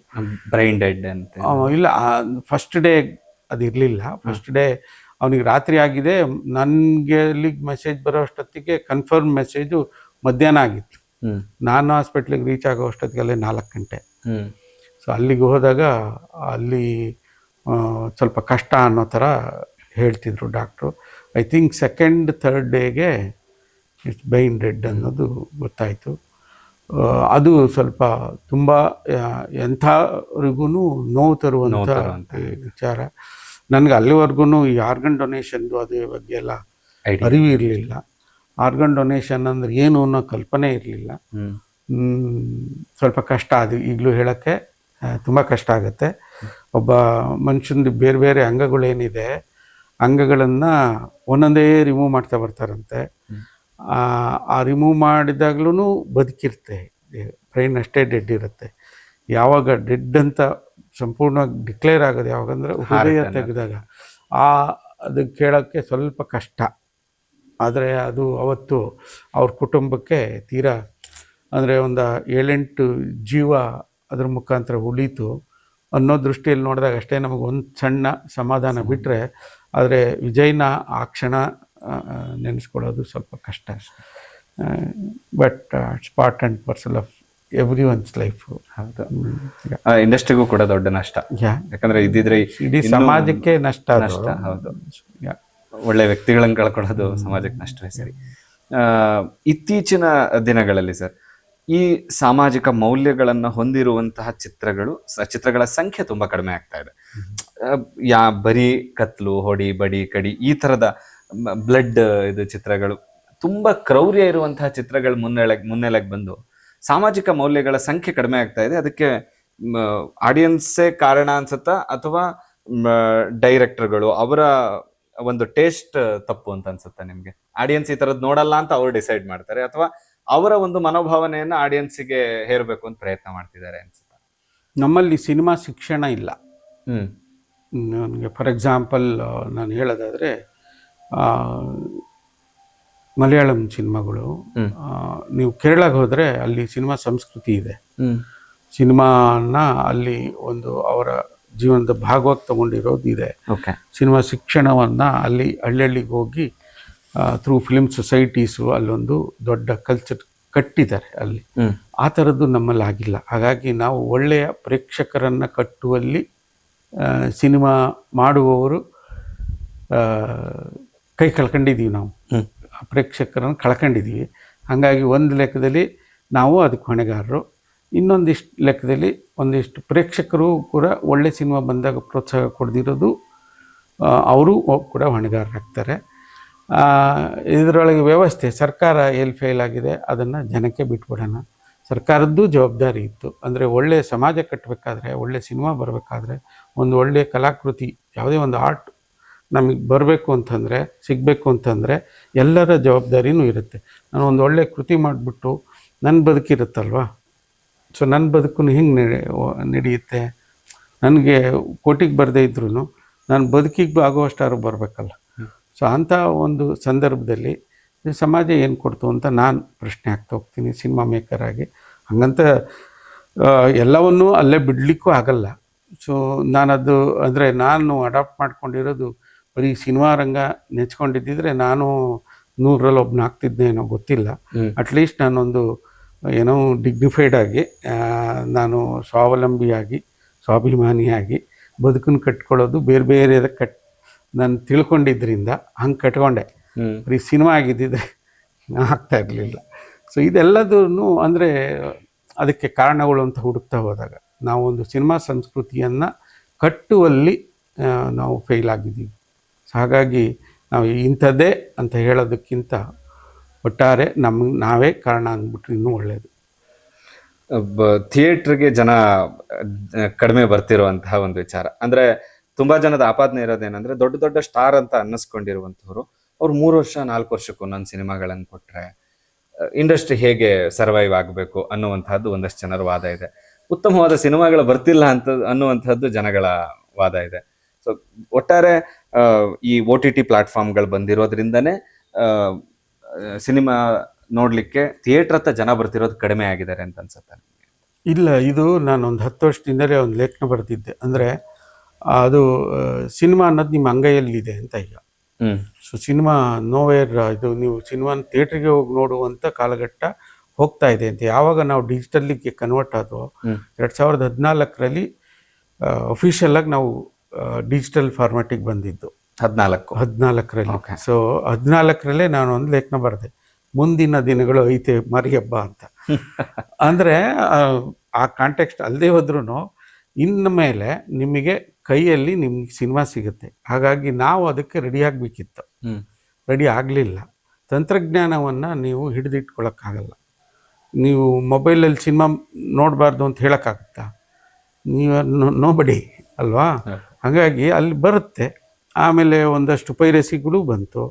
ಬ್ರೈನ್ ಡೆಡ್ ಅಂತ ಇಲ್ಲ, ಫಸ್ಟ್ ಡೇ ಅದು ಇರಲಿಲ್ಲ. ಫಸ್ಟ್ ಡೇ ಅವನಿಗೆ ರಾತ್ರಿ ಆಗಿದೆ. ನನಗೆ ಅಲ್ಲಿಗೆ ಮೆಸೇಜ್ ಬರೋ ಅಷ್ಟೊತ್ತಿಗೆ ಕನ್ಫರ್ಮ್ ಮೆಸೇಜು ಮಧ್ಯಾಹ್ನ ಆಗಿತ್ತು. ನಾನು ಹಾಸ್ಪಿಟ್ಲಿಗೆ ರೀಚ್ ಆಗೋ ಅಷ್ಟೊತ್ತಿಗೆಲ್ಲೇ 4 ಗಂಟೆ. ಸೊ ಅಲ್ಲಿಗೆ ಹೋದಾಗ ಅಲ್ಲಿ ಸ್ವಲ್ಪ ಕಷ್ಟ ಅನ್ನೋ ಥರ ಹೇಳ್ತಿದ್ರು doctor. I think second third ಡೇಗೆ ಇಟ್ಸ್ ಬ್ರೈನ್ ಡೆಡ್ ಅನ್ನೋದು ಗೊತ್ತಾಯಿತು. ಅದು ಸ್ವಲ್ಪ ತುಂಬ ಎಂಥವ್ರಿಗೂ ನೋವು ತರುವಂಥ ವಿಚಾರ. ನನಗೆ ಅಲ್ಲಿವರೆಗೂ ಈ ಆರ್ಗನ್ ಡೊನೇಷನ್ದು ಅದ್ರ ಬಗ್ಗೆ ಎಲ್ಲ ಅರಿವು ಇರಲಿಲ್ಲ. ಆರ್ಗನ್ ಡೊನೇಷನ್ ಅಂದ್ರೆ ಏನು ಅನ್ನೋ ಕಲ್ಪನೆ ಇರಲಿಲ್ಲ. ಸ್ವಲ್ಪ ಕಷ್ಟ. ಅದು ಈಗಲೂ ಹೇಳೋಕ್ಕೆ ತುಂಬ ಕಷ್ಟ ಆಗುತ್ತೆ. ಒಬ್ಬ ಮನುಷ್ಯನ ಬೇರೆ ಬೇರೆ ಅಂಗಗಳೇನಿದೆ, ಅಂಗಗಳನ್ನು ಒಂದೊಂದೇ ರಿಮೂವ್ ಮಾಡ್ತಾ ಬರ್ತಾರಂತೆ. ಆ ರಿಮೂವ್ ಮಾಡಿದಾಗ್ಲೂ ಬದುಕಿರುತ್ತೆ. ಬ್ರೈನ್ ಅಷ್ಟೇ ಡೆಡ್ ಇರುತ್ತೆ. ಯಾವಾಗ ಡೆಡ್ ಅಂತ ಸಂಪೂರ್ಣವಾಗಿ ಡಿಕ್ಲೇರ್ ಆಗೋದು ಯಾವಾಗಂದ್ರೆ ಹೃದಯ ತೆಗೆದಾಗ. ಅದು ಕೇಳೋಕ್ಕೆ ಸ್ವಲ್ಪ ಕಷ್ಟ. ಆದರೆ ಅದು ಅವತ್ತು ಅವ್ರ ಕುಟುಂಬಕ್ಕೆ ತೀರಾ ಅಂದರೆ ಒಂದು 7-8 ಜೀವ ಅದ್ರ ಮುಖಾಂತರ ಉಳೀತು ಅನ್ನೋ ದೃಷ್ಟಿಯಲ್ಲಿ ನೋಡಿದಾಗ ಅಷ್ಟೇ ನಮಗೆ ಒಂದು ಸಣ್ಣ ಸಮಾಧಾನ ಬಿಟ್ಟರೆ. ಆದರೆ ವಿಜಯ್ನ ಆ ಕ್ಷಣ ನೆನೆಸ್ಕೊಳ್ಳೋದು ಸ್ವಲ್ಪ ಕಷ್ಟ. But it's part and parcel of every once life. ಹೌದು, ಇಂಡಸ್ಟ್ರಿಗೂ ಕೂಡ ದೊಡ್ಡ ನಷ್ಟ. ಯಾಕಂದ್ರೆ ಇದ್ದಿದ್ರೆ ಇಡೀ ಸಮಾಜಕ್ಕೆ ನಷ್ಟ. ಹೌದು, ಒಳ್ಳೆ ವ್ಯಕ್ತಿಗಳನ್ನು ಕಳ್ಕೊಳ್ಳೋದು ಸಮಾಜಕ್ಕೆ ನಷ್ಟವೇ ಸರಿ. ಇತ್ತೀಚಿನ ದಿನಗಳಲ್ಲಿ ಸರ್ ಈ ಸಾಮಾಜಿಕ ಮೌಲ್ಯಗಳನ್ನ ಹೊಂದಿರುವಂತಹ ಚಿತ್ರಗಳ ಸಂಖ್ಯೆ ತುಂಬಾ ಕಡಿಮೆ ಆಗ್ತಾ ಇದೆ. ಬರೀ ಕತ್ಲು, ಹೊಡಿ, ಬಡಿ, ಕಡಿ ಈ ತರದ ಬ್ಲಡ್ ಇದು ಚಿತ್ರಗಳು, ತುಂಬಾ ಕ್ರೌರ್ಯ ಇರುವಂತಹ ಚಿತ್ರಗಳು ಮುನ್ನೆಲೆಗೆ ಬಂದು ಸಾಮಾಜಿಕ ಮೌಲ್ಯಗಳ ಸಂಖ್ಯೆ ಕಡಿಮೆ ಆಗ್ತಾ ಇದೆ. ಅದಕ್ಕೆ ಆಡಿಯನ್ಸೇ ಕಾರಣ ಅನ್ಸುತ್ತಾ, ಅಥವಾ ಡೈರೆಕ್ಟರ್ಗಳು ಅವರ ಒಂದು ಟೇಸ್ಟ್ ತಪ್ಪು ಅಂತ ಅನ್ಸುತ್ತಾ ನಿಮ್ಗೆ? ಆಡಿಯನ್ಸ್ ಈ ತರದ್ ನೋಡಲ್ಲ ಅಂತ ಅವ್ರು ಡಿಸೈಡ್ ಮಾಡ್ತಾರೆ, ಅಥವಾ ಅವರ ಒಂದು ಮನೋಭಾವನೆಯನ್ನ ಆಡಿಯನ್ಸ್ಗೆ ಹೇರಬೇಕು ಅಂತ ಪ್ರಯತ್ನ ಮಾಡ್ತಿದ್ದಾರೆ ಅನ್ಸುತ್ತಾ? ನಮ್ಮಲ್ಲಿ ಸಿನಿಮಾ ಶಿಕ್ಷಣ ಇಲ್ಲ. ಹ್ಮ್ ನನಗೆ ಫಾರ್ ಎಕ್ಸಾಂಪಲ್ ನಾನು ಹೇಳೋದಾದರೆ, ಮಲಯಾಳಂ ಸಿನಿಮಾಗಳು, ನೀವು ಕೇರಳಕ್ಕೆ ಹೋದರೆ ಅಲ್ಲಿ ಸಿನಿಮಾ ಸಂಸ್ಕೃತಿ ಇದೆ. ಸಿನಿಮಾನ ಅಲ್ಲಿ ಒಂದು ಅವರ ಜೀವನದ ಭಾಗವಾಗಿ ತಗೊಂಡಿರೋದು ಇದೆ. ಸಿನಿಮಾ ಶಿಕ್ಷಣವನ್ನು ಅಲ್ಲಿ ಹಳ್ಳಿಗೆ ಹೋಗಿ ಥ್ರೂ ಫಿಲ್ಮ್ ಸೊಸೈಟೀಸು ಅಲ್ಲೊಂದು ದೊಡ್ಡ ಕಲ್ಚರ್ ಕಟ್ಟಿದ್ದಾರೆ ಅಲ್ಲಿ. ಆ ಥರದ್ದು ನಮ್ಮಲ್ಲಿ ಆಗಿಲ್ಲ. ಹಾಗಾಗಿ ನಾವು ಒಳ್ಳೆಯ ಪ್ರೇಕ್ಷಕರನ್ನು ಕಟ್ಟುವಲ್ಲಿ ಸಿನಿಮಾ ಮಾಡುವವರು ಕೈ ಕಳ್ಕೊಂಡಿದ್ದೀವಿ. ನಾವು ಪ್ರೇಕ್ಷಕರನ್ನು ಕಳ್ಕೊಂಡಿದ್ದೀವಿ. ಹಾಗಾಗಿ ಒಂದು ಲೆಕ್ಕದಲ್ಲಿ ನಾವು ಅದಕ್ಕೆ ಹೊಣೆಗಾರರು. ಇನ್ನೊಂದಿಷ್ಟು ಲೆಕ್ಕದಲ್ಲಿ ಒಂದಿಷ್ಟು ಪ್ರೇಕ್ಷಕರು ಕೂಡ ಒಳ್ಳೆ ಸಿನಿಮಾ ಬಂದಾಗ ಪ್ರೋತ್ಸಾಹ ಕೊಡದಿರೋದು ಅವರು ಕೂಡ ಹೊಣೆಗಾರರಾಗ್ತಾರೆ. ಇದರೊಳಗೆ ವ್ಯವಸ್ಥೆ, ಸರ್ಕಾರ ಎಲ್ಲಿ ಫೇಲ್ ಆಗಿದೆ ಅದನ್ನು ಜನಕ್ಕೆ ಬಿಟ್ಬಿಡೋಣ. ಸರ್ಕಾರದ್ದು ಜವಾಬ್ದಾರಿ ಇತ್ತು. ಅಂದರೆ ಒಳ್ಳೆಯ ಸಮಾಜ ಕಟ್ಟಬೇಕಾದ್ರೆ, ಒಳ್ಳೆಯ ಸಿನಿಮಾ ಬರಬೇಕಾದ್ರೆ, ಒಂದು ಒಳ್ಳೆಯ ಕಲಾಕೃತಿ, ಯಾವುದೇ ಒಂದು ಆರ್ಟ್ ನಮಗೆ ಬರಬೇಕು ಅಂತಂದರೆ, ಸಿಗಬೇಕು ಅಂತಂದರೆ ಎಲ್ಲರ ಜವಾಬ್ದಾರಿನೂ ಇರುತ್ತೆ. ನಾನು ಒಂದು ಒಳ್ಳೆಯ ಕೃತಿ ಮಾಡಿಬಿಟ್ಟು ನನ್ನ ಬದುಕಿರುತ್ತಲ್ವ, ಸೊ ನನ್ನ ಬದುಕು ಹಿಂಗೆ ನಡೆಯುತ್ತೆ. ನನಗೆ ಕೋಟಿಗೆ ಬರದೇ ಇದ್ರೂ ನಾನು ಬದುಕಿಗೆ ಆಗುವಷ್ಟಾರು ಬರಬೇಕಲ್ಲ. ಸೊ ಅಂಥ ಒಂದು ಸಂದರ್ಭದಲ್ಲಿ ಸಮಾಜ ಏನು ಕೊಡ್ತು ಅಂತ ನಾನು ಪ್ರಶ್ನೆ ಆಗ್ತಾ ಹೋಗ್ತೀನಿ ಸಿನಿಮಾ ಮೇಕರಾಗಿ. ಹಂಗಂತ ಎಲ್ಲವನ್ನೂ ಅಲ್ಲೇ ಬಿಡಲಿಕ್ಕೂ ಆಗಲ್ಲ. ಸೊ ನಾನದು ಅಂದರೆ ನಾನು ಅಡಾಪ್ಟ್ ಮಾಡ್ಕೊಂಡಿರೋದು ಬರೀ ಸಿನಿಮಾ ರಂಗ ನೆಚ್ಕೊಂಡಿದ್ದಿದ್ರೆ ನಾನು 100ರಲ್ಲಿ ಒಬ್ಬನ ಆಗ್ತಿದ್ದೇನೋ ಗೊತ್ತಿಲ್ಲ. ಅಟ್ಲೀಸ್ಟ್ ನಾನೊಂದು ಏನೋ ಡಿಗ್ನಿಫೈಡ್ ಆಗಿ, ನಾನು ಸ್ವಾವಲಂಬಿಯಾಗಿ, ಸ್ವಾಭಿಮಾನಿಯಾಗಿ ಬದುಕನ್ನು ಕಟ್ಕೊಳ್ಳೋದು ಬೇರೆ ಬೇರೆ ನಾನು ತಿಳ್ಕೊಂಡಿದ್ದರಿಂದ ಹಂಗೆ ಕಟ್ಕೊಂಡೆ. ಬರೀ ಸಿನಿಮಾ ಆಗಿದ್ದಿದ್ರೆ ಆಗ್ತಾ ಇರಲಿಲ್ಲ. ಸೊ ಇದೆಲ್ಲದೂ ಅಂದರೆ ಅದಕ್ಕೆ ಕಾರಣಗಳು ಅಂತ ಹುಡುಕ್ತಾ ಹೋದಾಗ ನಾವು ಒಂದು ಸಿನಿಮಾ ಸಂಸ್ಕೃತಿಯನ್ನು ಕಟ್ಟುವಲ್ಲಿ ನಾವು ಫೇಲ್ ಆಗಿದ್ದೀವಿ. ಸೊ ಹಾಗಾಗಿ ನಾವು ಇಂಥದ್ದೇ ಅಂತ ಹೇಳೋದಕ್ಕಿಂತ ಒಟ್ಟಾರೆ ನಾವೇ ಕಾರಣ ಅಂದ್ಬಿಟ್ರೆ ಇನ್ನೂ ಒಳ್ಳೆಯದು. ಥಿಯೇಟ್ರಿಗೆ ಜನ ಕಡಿಮೆ ಬರ್ತಿರುವಂತಹ ಒಂದು ವಿಚಾರ ಅಂದರೆ, ತುಂಬಾ ಜನದ ಆಪಾದನೆ ಇರೋದೇನಂದ್ರೆ, ದೊಡ್ಡ ದೊಡ್ಡ ಸ್ಟಾರ್ ಅಂತ ಅನ್ನಿಸ್ಕೊಂಡಿರುವಂಥವ್ರು ಅವ್ರು 3 ವರ್ಷ 4 ವರ್ಷಕ್ಕೂ ನನ್ನ ಸಿನಿಮಾಗಳನ್ನು ಕೊಟ್ರೆ ಇಂಡಸ್ಟ್ರಿ ಹೇಗೆ ಸರ್ವೈವ್ ಆಗಬೇಕು ಅನ್ನುವಂತಹದ್ದು ಒಂದಷ್ಟು ಜನರ ವಾದ ಇದೆ. ಉತ್ತಮವಾದ ಸಿನಿಮಾಗಳು ಬರ್ತಿಲ್ಲ ಅಂತ ಅನ್ನುವಂಥದ್ದು ಜನಗಳ ವಾದ ಇದೆ. ಸೊ ಒಟ್ಟಾರೆ ಈ OTT ಪ್ಲಾಟ್ಫಾರ್ಮ್ಗಳು ಬಂದಿರೋದ್ರಿಂದನೇ ಸಿನಿಮಾ ನೋಡ್ಲಿಕ್ಕೆ ಥಿಯೇಟರ್ ಹತ್ತ ಜನ ಬರ್ತಿರೋದು ಕಡಿಮೆ ಆಗಿದ್ದಾರೆ ಅಂತ ಅನ್ಸುತ್ತೆ? ಇಲ್ಲ, ಇದು ನಾನೊಂದು 10 ವರ್ಷದಿಂದಲೇ ಒಂದು ಲೇಖನ ಬರೆದಿದ್ದೆ. ಅಂದರೆ ಅದು ಸಿನಿಮಾ ಅನ್ನೋದು ನಿಮ್ಮ ಅಂಗೈಯಲ್ಲಿದೆ ಅಂತ ಈಗ. ಸೊ ಸಿನಿಮಾ ನೋವೇರ್, ಇದು ನೀವು ಸಿನಿಮಾನ ಥಿಯೇಟ್ರಿಗೆ ಹೋಗಿ ನೋಡುವಂಥ ಕಾಲಘಟ್ಟ ಹೋಗ್ತಾ ಇದೆ ಅಂತ. ಯಾವಾಗ ನಾವು ಡಿಜಿಟಲ್ಲಿಗೆ ಕನ್ವರ್ಟ್ ಆದೋ 2014ರಲ್ಲಿ ಅಫಿಷಿಯಲಾಗಿ ನಾವು ಡಿಜಿಟಲ್ ಫಾರ್ಮ್ಯಾಟಿಗೆ ಬಂದಿದ್ದು 14ರಲ್ಲಿ. ಸೊ 14ರಲ್ಲೇ ನಾನು ಒಂದು ಲೇಖನ ಬರೆದೆ, ಮುಂದಿನ ದಿನಗಳು ಐತೆ ಮರಿಯಬ್ಬ ಅಂತ. ಅಂದರೆ ಆ ಕಾಂಟೆಕ್ಸ್ಟ್ ಅಲ್ಲದೆ ಹೋದ್ರೂ ಇನ್ನು ಮೇಲೆ ನಿಮಗೆ ಕೈಯಲ್ಲಿ ನಿಮ್ಗೆ ಸಿನಿಮಾ ಸಿಗುತ್ತೆ. ಹಾಗಾಗಿ ನಾವು ಅದಕ್ಕೆ ರೆಡಿ ಆಗಬೇಕಿತ್ತು, ರೆಡಿ ಆಗಲಿಲ್ಲ. ತಂತ್ರಜ್ಞಾನವನ್ನು ನೀವು ಹಿಡಿದಿಟ್ಕೊಳ್ಳೋಕ್ಕಾಗಲ್ಲ. ನೀವು ಮೊಬೈಲಲ್ಲಿ ಸಿನಿಮಾ ನೋಡಬಾರ್ದು ಅಂತ ಹೇಳೋಕ್ಕಾಗುತ್ತಾ? ನೀವು ನೋಬಡಿ ಅಲ್ವಾ? ಹಾಗಾಗಿ ಅಲ್ಲಿ ಬರುತ್ತೆ. ಆಮೇಲೆ ಒಂದಷ್ಟು ಪೈರಸಿಗಳು ಬಂತು,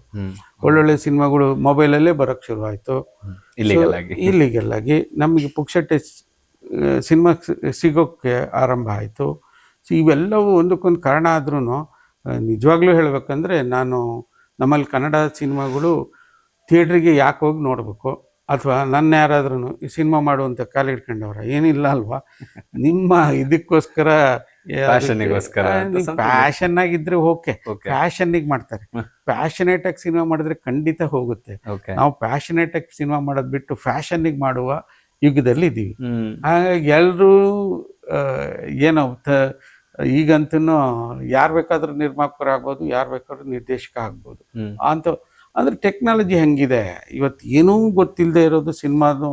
ಒಳ್ಳೊಳ್ಳೆ ಸಿನಿಮಾಗಳು ಮೊಬೈಲಲ್ಲೇ ಬರೋಕ್ಕೆ ಶುರುವಾಯಿತು. ಇಲ್ಲಿಗೆಲ್ ಆಗಿ ನಮಗೆ ಪುಕ್ಷಟ್ಟೆ ಸಿನಿಮಾ ಸಿಗೋಕ್ಕೆ ಆರಂಭ ಆಯಿತು. ಸೊ ಇವೆಲ್ಲವೂ ಒಂದಕ್ಕೊಂದು ಕಾರಣ ಆದ್ರೂ ನಿಜವಾಗ್ಲೂ ಹೇಳಬೇಕಂದ್ರೆ, ನಮ್ಮಲ್ಲಿ ಕನ್ನಡ ಸಿನಿಮಾಗಳು ಥಿಯೇಟ್ರಿಗೆ ಯಾಕೆ ಹೋಗಿ ನೋಡಬೇಕು, ಅಥವಾ ನನ್ನ ಯಾರಾದ್ರೂ ಈ ಸಿನಿಮಾ ಮಾಡುವಂಥ ಕಾಲ ಇಟ್ಕೊಂಡವ್ರ? ಏನಿಲ್ಲ ಅಲ್ವಾ? ನಿಮ್ಮ ಇದಕ್ಕೋಸ್ಕರ ಪ್ಯಾಷನ್ ಆಗಿದ್ರೆ ಓಕೆ, ಪ್ಯಾಷನ್ನಿಗೆ ಮಾಡ್ತಾರೆ. ಪ್ಯಾಷನೇಟ್ ಆಗಿ ಸಿನಿಮಾ ಮಾಡಿದ್ರೆ ಖಂಡಿತ ಹೋಗುತ್ತೆ. ನಾವು ಪ್ಯಾಷನೇಟ್ ಆಗಿ ಸಿನಿಮಾ ಮಾಡೋದು ಬಿಟ್ಟು ಫ್ಯಾಷನ್ನಿಗೆ ಮಾಡುವ ಯುಗದಲ್ಲಿ ಇದ್ದೀವಿ. ಹಾಗಾಗಿ ಎಲ್ಲರೂ ಏನೋ ಈಗಂತೂ ಯಾರು ಬೇಕಾದ್ರೂ ನಿರ್ಮಾಪಕರು ಆಗ್ಬೋದು, ಯಾರು ಬೇಕಾದ್ರೂ ನಿರ್ದೇಶಕ ಆಗ್ಬೋದು ಅಂತ. ಅಂದರೆ ಟೆಕ್ನಾಲಜಿ ಹೆಂಗಿದೆ ಇವತ್ತು, ಏನೂ ಗೊತ್ತಿಲ್ಲದೆ ಇರೋದು ಸಿನಿಮಾದು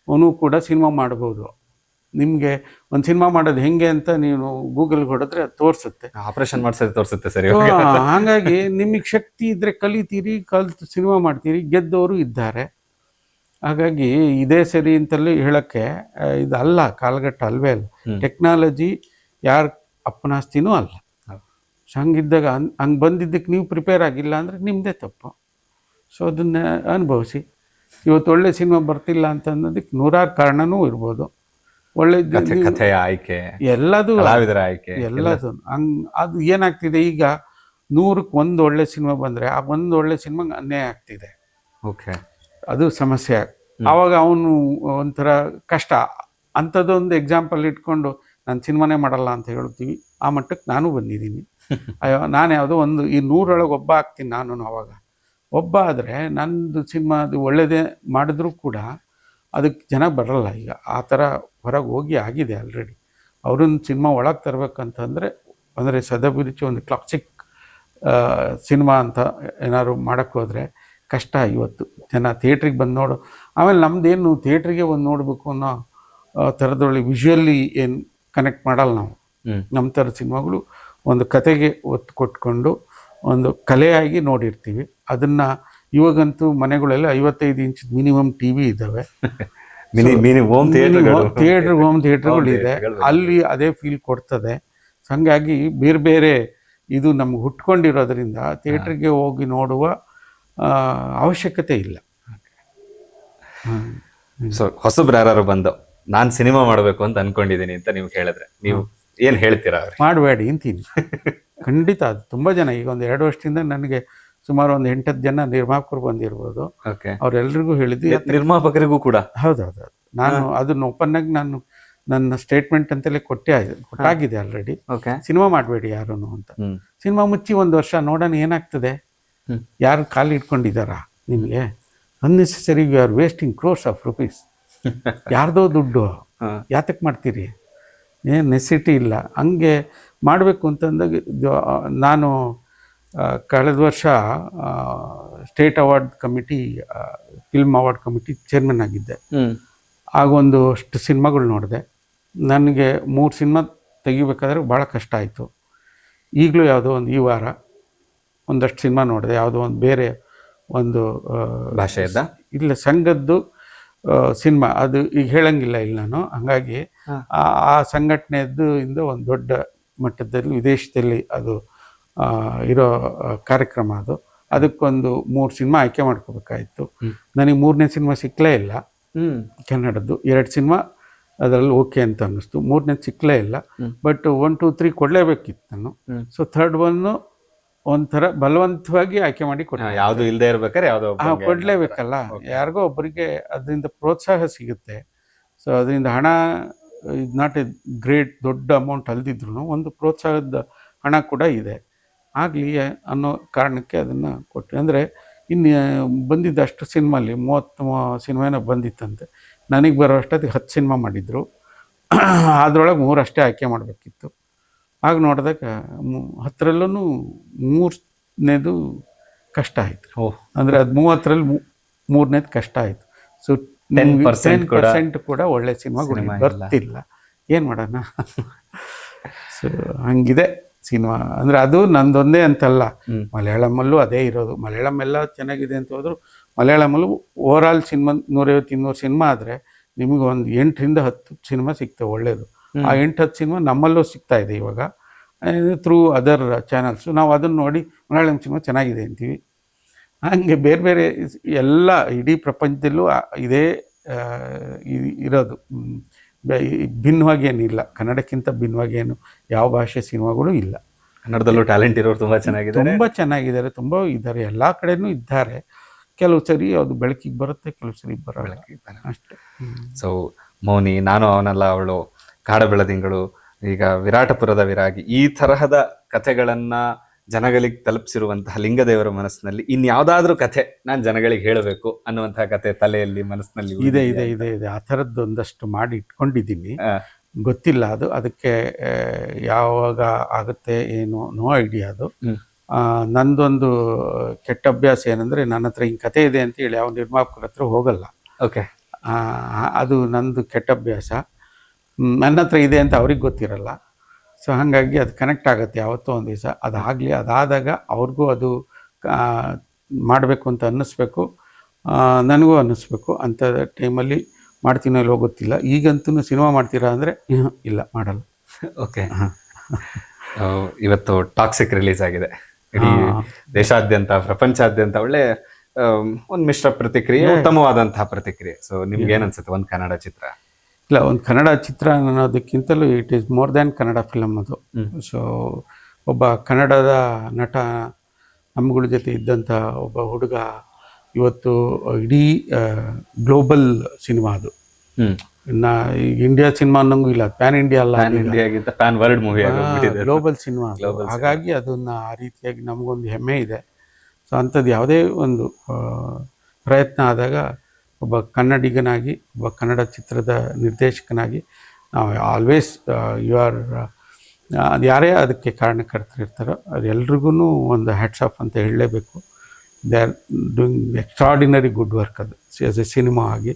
ಅವನು ಕೂಡ ಸಿನಿಮಾ ಮಾಡ್ಬೋದು. ನಿಮಗೆ ಒಂದು ಸಿನಿಮಾ ಮಾಡೋದು ಹೆಂಗೆ ಅಂತ ನೀವು ಗೂಗಲ್ಗೆ ಹೊಡೆದ್ರೆ ಅದು ತೋರಿಸುತ್ತೆ. ಆಪರೇಷನ್ ಮಾಡ್ಸೋದು ತೋರಿಸುತ್ತೆ ಸರಿ. ಹಾಗಾಗಿ ನಿಮಗೆ ಶಕ್ತಿ ಇದ್ರೆ ಕಲಿತೀರಿ, ಕಲಿತು ಸಿನಿಮಾ ಮಾಡ್ತೀರಿ, ಗೆದ್ದವರು ಇದ್ದಾರೆ. ಹಾಗಾಗಿ ಇದೇ ಸರಿ ಅಂತಲೂ ಹೇಳೋಕ್ಕೆ ಇದು ಅಲ್ಲ, ಕಾಲಘಟ್ಟ ಅಲ್ವೇ ಅಲ್ಲ. ಟೆಕ್ನಾಲಜಿ ಯಾರ ಅಪ್ಪನಾಸ್ತಿನೂ ಅಲ್ಲ. ಸೊ ಹಂಗಿದ್ದಾಗ ಹಂಗೆ ಬಂದಿದ್ದಕ್ಕೆ ನೀವು ಪ್ರಿಪೇರ್ ಆಗಿಲ್ಲ ಅಂದರೆ ನಿಮ್ಮದೇ ತಪ್ಪು. ಸೊ ಅದನ್ನ ಅನುಭವಿಸಿ. ಇವತ್ತು ಒಳ್ಳೆ ಸಿನಿಮಾ ಬರ್ತಿಲ್ಲ ಅಂತ ಅನ್ನೋದಕ್ಕೆ ನೂರಾರು ಕಾರಣನೂ ಇರ್ಬೋದು. ಒಳ್ಳೆ ಕಥೆಯ ಆಯ್ಕೆ, ಎಲ್ಲದೂ ಆಯ್ಕೆ, ಎಲ್ಲದು ಅದು ಏನಾಗ್ತಿದೆ ಈಗ 100ಕ್ಕೆ 1 ಒಳ್ಳೆ ಸಿನಿಮಾ ಬಂದರೆ ಆ ಒಂದು ಒಳ್ಳೆ ಸಿನಿಮಾ ಅನ್ಯಾಯ ಆಗ್ತಿದೆ. ಓಕೆ, ಅದು ಸಮಸ್ಯೆ. ಆವಾಗ ಅವನು ಒಂಥರ ಕಷ್ಟ. ಅಂಥದ್ದೊಂದು ಎಕ್ಸಾಂಪಲ್ ಇಟ್ಕೊಂಡು ನಾನು ಸಿನಿಮಾನೇ ಮಾಡಲ್ಲ ಅಂತ ಹೇಳ್ತೀವಿ. ಆ ಮಟ್ಟಕ್ಕೆ ನಾನು ಬಂದಿದ್ದೀನಿ. ಅಯ್ಯೋ ನಾನು ಯಾವುದೋ ಒಂದು ಈ 100ರೊಳಗೆ ಒಬ್ಬ ಆಗ್ತೀನಿ ನಾನು. ಅವಾಗ ಒಬ್ಬ ಆದರೆ ನಂದು ಸಿನಿಮಾ ಅದು ಒಳ್ಳೆಯದೇ ಮಾಡಿದ್ರೂ ಕೂಡ ಅದಕ್ಕೆ ಜನ ಬರಲ್ಲ. ಈಗ ಆ ಥರ ಹೊರಗೆ ಹೋಗಿ ಆಗಿದೆ ಆಲ್ರೆಡಿ. ಅವ್ರನ್ನ ಸಿನಿಮಾ ಒಳಗೆ ತರಬೇಕಂತಂದರೆ ಅಂದರೆ ಸದಭಿರುಚಿ ಒಂದು ಕ್ಲಾಸಿಕ್ ಸಿನಿಮಾ ಅಂತ ಏನಾದ್ರು ಮಾಡೋಕ್ಕೆ ಹೋದರೆ ಕಷ್ಟ. ಇವತ್ತು ಜನ ಥಿಯೇಟ್ರಿಗೆ ಬಂದು ನೋಡು. ಆಮೇಲೆ ನಮ್ಮದೇನು ಥಿಯೇಟ್ರಿಗೆ ಬಂದು ನೋಡಬೇಕು ಅನ್ನೋ ಥರದೊಳಗೆ ವಿಷುವಲಿ ಏನು ಕನೆಕ್ಟ್ ಮಾಡಲ್ಲ ನಾವು. ನಮ್ಮ ಥರ ಸಿನಿಮಾಗಳು ಒಂದು ಕತೆಗೆ ಒತ್ತು ಕೊಟ್ಕೊಂಡು ಒಂದು ಕಲೆಯಾಗಿ ನೋಡಿರ್ತೀವಿ. ಅದನ್ನು ಇವಾಗಂತೂ ಮನೆಗಳೆಲ್ಲ 55 ಇಂಚ್ ಮಿನಿಮಮ್ ಟಿ ವಿ ಇದ್ದಾವೆ. ಹೋಮ್ ಥಿಯೇಟ್ರ್ಗಳು ಇದೆ. ಅಲ್ಲಿ ಅದೇ ಫೀಲ್ ಕೊಡ್ತದೆ. ಹಾಗಾಗಿ ಬೇರೆ ಬೇರೆ ಇದು ನಮ್ಗೆ ಹುಟ್ಕೊಂಡಿರೋದ್ರಿಂದ ಥಿಯೇಟ್ರಿಗೆ ಹೋಗಿ ನೋಡುವ ಅವಶ್ಯಕತೆ ಇಲ್ಲ. ಸೊ ಹೊಸಬ್ರು ಯಾರು ಬಂದು ನಾನು ಸಿನಿಮಾ ಮಾಡಬೇಕು ಅಂತ ಅನ್ಕೊಂಡಿದ್ದೀನಿ ಅಂತ ನೀವು ಹೇಳಿದ್ರೆ ನೀವು ಏನು ಹೇಳ್ತೀರಾ? ಮಾಡಬೇಡಿ ಅಂತೀನಿ. ಖಂಡಿತ. ಅದು ತುಂಬ ಜನ ಈಗ ಒಂದು 2 ವರ್ಷದಿಂದ ನನಗೆ ಸುಮಾರು ಒಂದು 8-10 ಜನ ನಿರ್ಮಾಪಕರು ಬಂದಿರ್ಬೋದು. ಅವರೆಲ್ಲರಿಗೂ ಹೇಳಿದ್ವಿ, ನಿರ್ಮಾಪಕರಿಗೂ ಕೂಡ. ಹೌದೌದು. ನಾನು ಅದನ್ನು ಓಪನ್ನಾಗಿ ನಾನು ನನ್ನ ಸ್ಟೇಟ್ಮೆಂಟ್ ಅಂತಲೇ ಕೊಟ್ಟಾಗಿದೆ ಆಲ್ರೆಡಿ. ಸಿನಿಮಾ ಮಾಡಬೇಡಿ ಯಾರೂ ಅಂತ. ಸಿನಿಮಾ ಮುಚ್ಚಿ 1 ವರ್ಷ ನೋಡೋಣ ಏನಾಗ್ತದೆ. ಯಾರು ಖಾಲಿ ಇಟ್ಕೊಂಡಿದ್ದಾರಾ ನಿಮಗೆ? Unnecessary you are wasting crores of rupees. ಯಾರ್ದೋ ದುಡ್ಡು ಯಾತಕ್ಕೆ ಮಾಡ್ತೀರಿ? ಏನು ನೆಸಿಟಿ ಇಲ್ಲ. ಹಂಗೆ ಮಾಡಬೇಕು ಅಂತಂದಾಗ ನಾನು ಕಳೆದ ವರ್ಷ state award committee, film award committee chairman ಆಗಿದ್ದೆ. ಆಗೊಂದು ಅಷ್ಟು ಸಿನಿಮಾಗಳು ನೋಡಿದೆ. ನನಗೆ 3 ಸಿನಿಮಾ ತೆಗಿಬೇಕಾದ್ರೆ ಭಾಳ ಕಷ್ಟ ಆಯಿತು. ಈಗಲೂ ಯಾವುದೋ ಒಂದು ಈ ವಾರ ಒಂದಷ್ಟು ಸಿನಿಮಾ ನೋಡಿದೆ. ಯಾವುದೋ ಒಂದು ಬೇರೆ ಒಂದು ಭಾಷೆಯದ್ದ ಇಲ್ಲ ಸಂಘದ್ದು ಸಿನಿಮಾ, ಅದು ಈಗ ಹೇಳಂಗಿಲ್ಲ ಇಲ್ಲಿ ನಾನು. ಹಾಗಾಗಿ ಆ ಸಂಘಟನೆಯದ್ದು ಇಂದ ಒಂದು ದೊಡ್ಡ ಮಟ್ಟದಲ್ಲಿ ವಿದೇಶದಲ್ಲಿ ಅದು ಇರೋ ಕಾರ್ಯಕ್ರಮ ಅದು. ಅದಕ್ಕೊಂದು 3 ಸಿನಿಮಾ ಆಯ್ಕೆ ಮಾಡ್ಕೋಬೇಕಾಯಿತು. ನನಗೆ 3ನೇ ಸಿನಿಮಾ ಸಿಕ್ಕಲೇ ಇಲ್ಲ. ಕನ್ನಡದ್ದು 2 ಸಿನಿಮಾ ಅದರಲ್ಲಿ ಓಕೆ ಅಂತ ಅನ್ನಿಸ್ತು. 3ನೇ ಸಿಕ್ಕಲೇ ಇಲ್ಲ. ಬಟ್ 1, 2, 3 ಕೊಡಲೇಬೇಕಿತ್ತು ನಾನು. ಸೊ ಥರ್ಡ್ ಒನ್ನು ಒಂಥರ ಬಲವಂತವಾಗಿ ಆಯ್ಕೆ ಮಾಡಿ ಕೊಟ್ಟೆ. ಯಾವುದು ಇಲ್ಲದೆ ಇರ್ಬೇಕಾದ್ರೆ ಯಾವುದೋ ಕೊಡಲೇಬೇಕಲ್ಲ. ಯಾರಿಗೋ ಒಬ್ಬರಿಗೆ ಅದರಿಂದ ಪ್ರೋತ್ಸಾಹ ಸಿಗುತ್ತೆ. ಸೊ ಅದರಿಂದ ಹಣ ಇಸ್ ನಾಟ್ ಎ ಗ್ರೇಟ್ ದೊಡ್ಡ ಅಮೌಂಟ್ ಅಲ್ದಿದ್ರು ಒಂದು ಪ್ರೋತ್ಸಾಹದ ಹಣ ಕೂಡ ಇದೆ. ಆಗಲಿ ಅನ್ನೋ ಕಾರಣಕ್ಕೆ ಅದನ್ನು ಕೊಟ್ಟೆ. ಅಂದರೆ ಇನ್ನು ಬಂದಿದ್ದ ಅಷ್ಟು ಸಿನಿಮಾಲಿ 30 ಸಿನಿಮಾನ ಬಂದಿತ್ತಂತೆ. ನನಗೆ ಬರೋ ಅಷ್ಟೊತ್ತಿಗೆ 10 ಸಿನಿಮಾ ಮಾಡಿದರು. ಅದರೊಳಗೆ 3 ಅಷ್ಟೇ ಆಯ್ಕೆ ಮಾಡಬೇಕಿತ್ತು. ಆಗ ನೋಡಿದಾಗ 10ರಲ್ಲೂ 3ನೇದು ಕಷ್ಟ ಆಯಿತು. ಅಂದರೆ ಅದು 30ರಲ್ಲಿ 3ನೇದು ಕಷ್ಟ ಆಯಿತು. ಸೊ 10% ಕೂಡ ಒಳ್ಳೆ ಸಿನಿಮಾಗಳು ಬರ್ತಿಲ್ಲ. ಏನು ಮಾಡೋಣ? ಸೊ ಹಂಗಿದೆ ಸಿನಿಮಾ. ಅಂದರೆ ಅದು ನಂದೊಂದೇ ಅಂತಲ್ಲ, ಮಲಯಾಳಮಲ್ಲೂ ಅದೇ ಇರೋದು. ಮಲಯಾಳಂ ಎಲ್ಲ ಚೆನ್ನಾಗಿದೆ ಅಂತ ಹೋದ್ರು, ಮಲಯಾಳಮಲ್ಲೂ ಓವರಾಲ್ ಸಿನಿಮಾ 150-200 ಸಿನಿಮಾ ಆದರೆ ನಿಮಗೆ ಒಂದು 8ರಿಂದ 10 ಸಿನಿಮಾ ಸಿಗ್ತವೆ ಒಳ್ಳೆಯದು. ಆ 8-10 ಸಿನಿಮಾ ನಮ್ಮಲ್ಲೂ ಸಿಗ್ತಾ ಇದೆ ಇವಾಗ ಥ್ರೂ ಅದರ್ ಚಾನಲ್ಸು. ನಾವು ಅದನ್ನು ನೋಡಿ ಮಲಯಾಳಂ ಸಿನಿಮಾ ಚೆನ್ನಾಗಿದೆ ಅಂತೀವಿ. ಹಾಗೆ ಬೇರೆ ಬೇರೆ ಎಲ್ಲ ಇಡೀ ಪ್ರಪಂಚದಲ್ಲೂ ಇದೇ ಇರೋದು. ಭಿನ್ನವಾಗಿ ಏನಿಲ್ಲ. ಕನ್ನಡಕ್ಕಿಂತ ಭಿನ್ನವಾಗಿ ಏನು ಯಾವ ಭಾಷೆ ಸಿನಿಮಾಗಳು ಇಲ್ಲ. ಕನ್ನಡದಲ್ಲೂ ಟ್ಯಾಲೆಂಟ್ ಇರೋರು ತುಂಬ ಚೆನ್ನಾಗಿದ್ದಾರೆ, ತುಂಬ ಇದ್ದಾರೆ, ಎಲ್ಲ ಕಡೆನೂ ಇದ್ದಾರೆ. ಕೆಲವು ಸರಿ ಅದು ಬೆಳಕಿಗೆ ಬರುತ್ತೆ, ಕೆಲವು ಸರಿ ಬರಲ್ಲ ಅಷ್ಟೇ. ಸೊ ಮೌನಿ, ನಾನು ಅವನಲ್ಲ ಅವಳು, ಕಾಡ ಬೆಳದಿಂಗಳು, ಈಗ ವಿರಾಟಪುರದ ವಿರಾಗಿ, ಈ ತರಹದ ಕಥೆಗಳನ್ನ ಜನಗಳಿಗೆ ತಲುಪಿಸಿರುವಂತಹ ಲಿಂಗದೇವರ ಮನಸ್ಸಿನಲ್ಲಿ ಇನ್ಯಾವುದಾದ್ರೂ ಕಥೆ ನಾನು ಜನಗಳಿಗೆ ಹೇಳಬೇಕು ಅನ್ನುವಂತಹ ಕಥೆ ತಲೆಯಲ್ಲಿ ಮನಸ್ಸಿನಲ್ಲಿ ಇದೆ. ಆ ಥರದ್ದು ಒಂದಷ್ಟು ಮಾಡಿ ಇಟ್ಕೊಂಡಿದ್ದೀನಿ. ಗೊತ್ತಿಲ್ಲ ಅದು, ಅದಕ್ಕೆ ಯಾವಾಗ ಆಗುತ್ತೆ ಏನು ನೋ ಐಡಿಯಾ ಅದು. ನಂದೊಂದು ಕೆಟ್ಟ ಅಭ್ಯಾಸ ಏನಂದರೆ ನನ್ನ ಹತ್ರ ಹಿಂಗೆ ಕತೆ ಇದೆ ಅಂತೇಳಿ ಯಾವ ನಿರ್ಮಾಪಕರ ಹತ್ರ ಹೋಗಲ್ಲ. ಓಕೆ. ಅದು ನಂದು ಕೆಟ್ಟ ಅಭ್ಯಾಸ. ನನ್ನ ಹತ್ರ ಇದೆ ಅಂತ ಅವ್ರಿಗೆ ಗೊತ್ತಿರಲ್ಲ. ಸೊ ಹಾಗಾಗಿ ಅದು ಕನೆಕ್ಟ್ ಆಗುತ್ತೆ ಯಾವತ್ತೋ ಒಂದು ದಿವಸ. ಅದಾಗಲಿ, ಅದಾದಾಗ ಅವ್ರಿಗೂ ಅದು ಮಾಡಬೇಕು ಅಂತ ಅನ್ನಿಸ್ಬೇಕು, ನನಗೂ ಅನ್ನಿಸ್ಬೇಕು. ಅಂಥ ಟೈಮಲ್ಲಿ ಮಾಡ್ತೀನೋ ಇಲ್ವೋ ಗೊತ್ತಿಲ್ಲ. ಈಗಂತೂ ಸಿನಿಮಾ ಮಾಡ್ತೀರಾ ಅಂದರೆ ಇಲ್ಲ, ಮಾಡಲ್ಲ. ಓಕೆ. ಇವತ್ತು ಟಾಕ್ಸಿಕ್ ರಿಲೀಸ್ ಆಗಿದೆ. ಇಡೀ ದೇಶಾದ್ಯಂತ, ಪ್ರಪಂಚಾದ್ಯಂತ ಒಳ್ಳೆ ಒಂದು ಮಿಶ್ರ ಪ್ರತಿಕ್ರಿಯೆ, ಉತ್ತಮವಾದಂತಹ ಪ್ರತಿಕ್ರಿಯೆ. ಸೊ ನಿಮ್ಗೆ ಏನನ್ಸುತ್ತೆ ಒಂದು ಕನ್ನಡ ಚಿತ್ರ? ಇಲ್ಲ, ಒಂದು ಕನ್ನಡ ಚಿತ್ರ ಅನ್ನೋದಕ್ಕಿಂತಲೂ it is more than Kannada film ಅದು. ಸೊ ಒಬ್ಬ ಕನ್ನಡದ ನಟ, ನಮ್ಗಳ ಜೊತೆ ಇದ್ದಂಥ ಒಬ್ಬ ಹುಡುಗ ಇವತ್ತು ಇಡೀ ಗ್ಲೋಬಲ್ ಸಿನಿಮಾ ಅದು. ಇನ್ನು ಇಂಡಿಯಾ ಸಿನಿಮಾ ಅನ್ನೋಂಗೂ ಇಲ್ಲ, ಪ್ಯಾನ್ ಇಂಡಿಯಾ ಅಲ್ಲ, PAN world movie, global cinema. ಹಾಗಾಗಿ ಅದನ್ನು ಆ ರೀತಿಯಾಗಿ ನಮಗೊಂದು ಹೆಮ್ಮೆ ಇದೆ. ಸೊ ಅಂಥದ್ದು ಯಾವುದೇ ಒಂದು ಪ್ರಯತ್ನ ಆದಾಗ ಒಬ್ಬ ಕನ್ನಡಿಗನಾಗಿ, ಒಬ್ಬ ಕನ್ನಡ ಚಿತ್ರದ ನಿರ್ದೇಶಕನಾಗಿ ನಾವು ಆಲ್ವೇಸ್ ಅದು ಯಾರೇ ಅದಕ್ಕೆ ಕಾರಣಕರ್ತರಿರ್ತಾರೋ ಅದೆಲ್ರಿಗೂ ಒಂದು ಹ್ಯಾಟ್ಸ್ ಆಫ್ ಅಂತ ಹೇಳಲೇಬೇಕು. They are doing extraordinary good work. ಅದು ಆಸ್ ಎ ಸಿನಿಮಾ ಆಗಿ,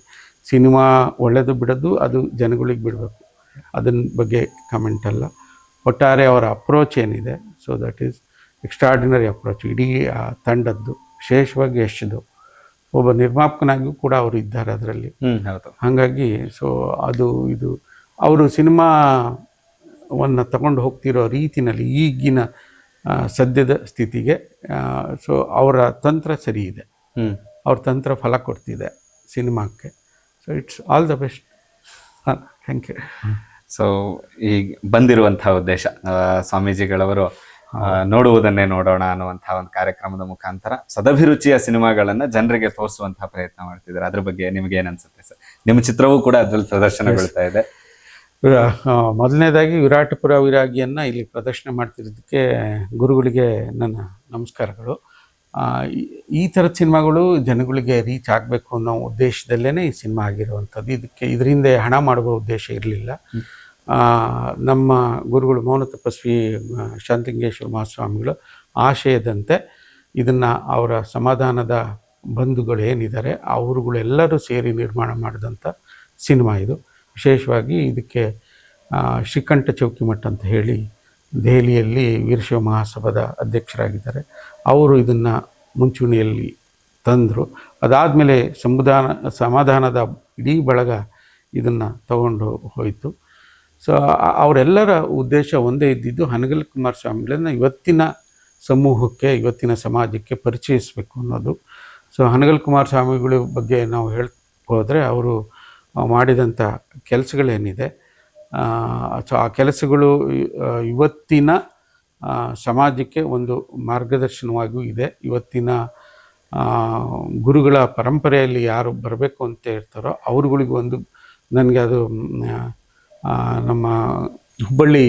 ಸಿನಿಮಾ ಒಳ್ಳೆಯದು ಬಿಡೋದು ಅದು ಜನಗಳಿಗೆ ಬಿಡಬೇಕು, ಅದನ್ನ ಬಗ್ಗೆ ಕಮೆಂಟ್ ಅಲ್ಲ. ಒಟ್ಟಾರೆ ಅವರ ಅಪ್ರೋಚ್ ಏನಿದೆ, so that is extraordinary approach. ಇಡೀ ತಂಡದ್ದು, ವಿಶೇಷವಾಗಿ ಯಶ್ದು, ಒಬ್ಬ ನಿರ್ಮಾಪಕನಾಗಿಯೂ ಕೂಡ ಅವರು ಇದ್ದಾರೆ ಅದರಲ್ಲಿ. ಹಾಗಾಗಿ ಸೊ ಇದು ಅವರು ಸಿನಿಮಾವನ್ನು ತಗೊಂಡು ಹೋಗ್ತಿರೋ ರೀತಿಯಲ್ಲಿ ಈಗಿನ ಸದ್ಯದ ಸ್ಥಿತಿಗೆ, ಸೊ ಅವರ ತಂತ್ರ ಸರಿ ಇದೆ, ಅವ್ರ ತಂತ್ರ ಫಲ ಕೊಡ್ತಿದೆ ಸಿನಿಮಾಕ್ಕೆ. So it's all the best. Thank you. So ಈಗ ಬಂದಿರುವಂತಹ ಉದ್ದೇಶ, ಸ್ವಾಮೀಜಿಗಳವರು ನೋಡುವುದನ್ನೇ ನೋಡೋಣ ಅನ್ನುವಂತಹ ಒಂದು ಕಾರ್ಯಕ್ರಮದ ಮುಖಾಂತರ ಸದಭಿರುಚಿಯ ಸಿನಿಮಾಗಳನ್ನ ಜನರಿಗೆ ತೋರಿಸುವಂತಹ ಪ್ರಯತ್ನ ಮಾಡ್ತಿದ್ದಾರೆ. ಅದ್ರ ಬಗ್ಗೆ ನಿಮ್ಗೆ ಏನ್ ಅನ್ಸುತ್ತೆ ಸರ್? ನಿಮ್ಮ ಚಿತ್ರವೂ ಕೂಡ ಅದ್ರಲ್ಲಿ ಪ್ರದರ್ಶನಗೊಳ್ತಾ ಇದೆ. ಮೊದಲನೇದಾಗಿ ವಿರಾಟಪುರ ವಿರಾಗಿಯನ್ನು ಇಲ್ಲಿ ಪ್ರದರ್ಶನ ಮಾಡ್ತಿರೋದಕ್ಕೆ ಗುರುಗಳಿಗೆ ನನ್ನ ನಮಸ್ಕಾರಗಳು. ಈ ಥರದ ಸಿನಿಮಾಗಳು ಜನಗಳಿಗೆ ರೀಚ್ ಆಗಬೇಕು ಅನ್ನೋ ಉದ್ದೇಶದಲ್ಲೇ ಈ ಸಿನಿಮಾ ಆಗಿರುವಂಥದ್ದು. ಇದರಿಂದ ಹಣ ಮಾಡುವ ಉದ್ದೇಶ ಇರಲಿಲ್ಲ. ನಮ್ಮ ಗುರುಗಳು ಮೌನ ತಪಸ್ವಿ ಶಾಂತಲಿಂಗೇಶ್ವರ ಮಹಾಸ್ವಾಮಿಗಳು ಆಶಯದಂತೆ ಇದನ್ನು ಅವರ ಸಮಾಧಾನದ ಬಂಧುಗಳು ಏನಿದ್ದಾರೆ ಅವರುಗಳೆಲ್ಲರೂ ಸೇರಿ ನಿರ್ಮಾಣ ಮಾಡಿದಂಥ ಸಿನಿಮಾ ಇದು. ವಿಶೇಷವಾಗಿ ಇದಕ್ಕೆ ಶ್ರೀಕಂಠ ಚೌಕಿಮಠ ಅಂತ ಹೇಳಿ ದೆಹಲಿಯಲ್ಲಿ ವೀರಶೈವ ಮಹಾಸಭಾದ ಅಧ್ಯಕ್ಷರಾಗಿದ್ದಾರೆ. ಅವರು ಇದನ್ನು ಮುಂಚೂಣಿಯಲ್ಲಿ ತಂದರು. ಅದಾದಮೇಲೆ ಸಮಾಧಾನದ ಇಡೀ ಬಳಗ ಇದನ್ನು ತಗೊಂಡು ಹೋಯಿತು. ಸೊ ಅವರೆಲ್ಲರ ಉದ್ದೇಶ ಒಂದೇ ಇದ್ದಿದ್ದು, ಹನಗಲ್ ಕುಮಾರಸ್ವಾಮಿಗಳನ್ನು ಇವತ್ತಿನ ಸಮೂಹಕ್ಕೆ, ಇವತ್ತಿನ ಸಮಾಜಕ್ಕೆ ಪರಿಚಯಿಸಬೇಕು ಅನ್ನೋದು. ಸೊ ಹನಗಲ್ ಕುಮಾರಸ್ವಾಮಿಗಳ ಬಗ್ಗೆ ನಾವು ಹೋದರೆ ಅವರು ಮಾಡಿದಂಥ ಕೆಲಸಗಳೇನಿದೆ, ಸೊ ಆ ಕೆಲಸಗಳು ಇವತ್ತಿನ ಸಮಾಜಕ್ಕೆ ಒಂದು ಮಾರ್ಗದರ್ಶನವಾಗಿಯೂ ಇದೆ. ಇವತ್ತಿನ ಗುರುಗಳ ಪರಂಪರೆಯಲ್ಲಿ ಯಾರು ಬರಬೇಕು ಅಂತ ಇರ್ತಾರೋ ಅವ್ರುಗಳಿಗೂ ಒಂದು, ನನಗೆ ಅದು ನಮ್ಮ ಹುಬ್ಬಳ್ಳಿ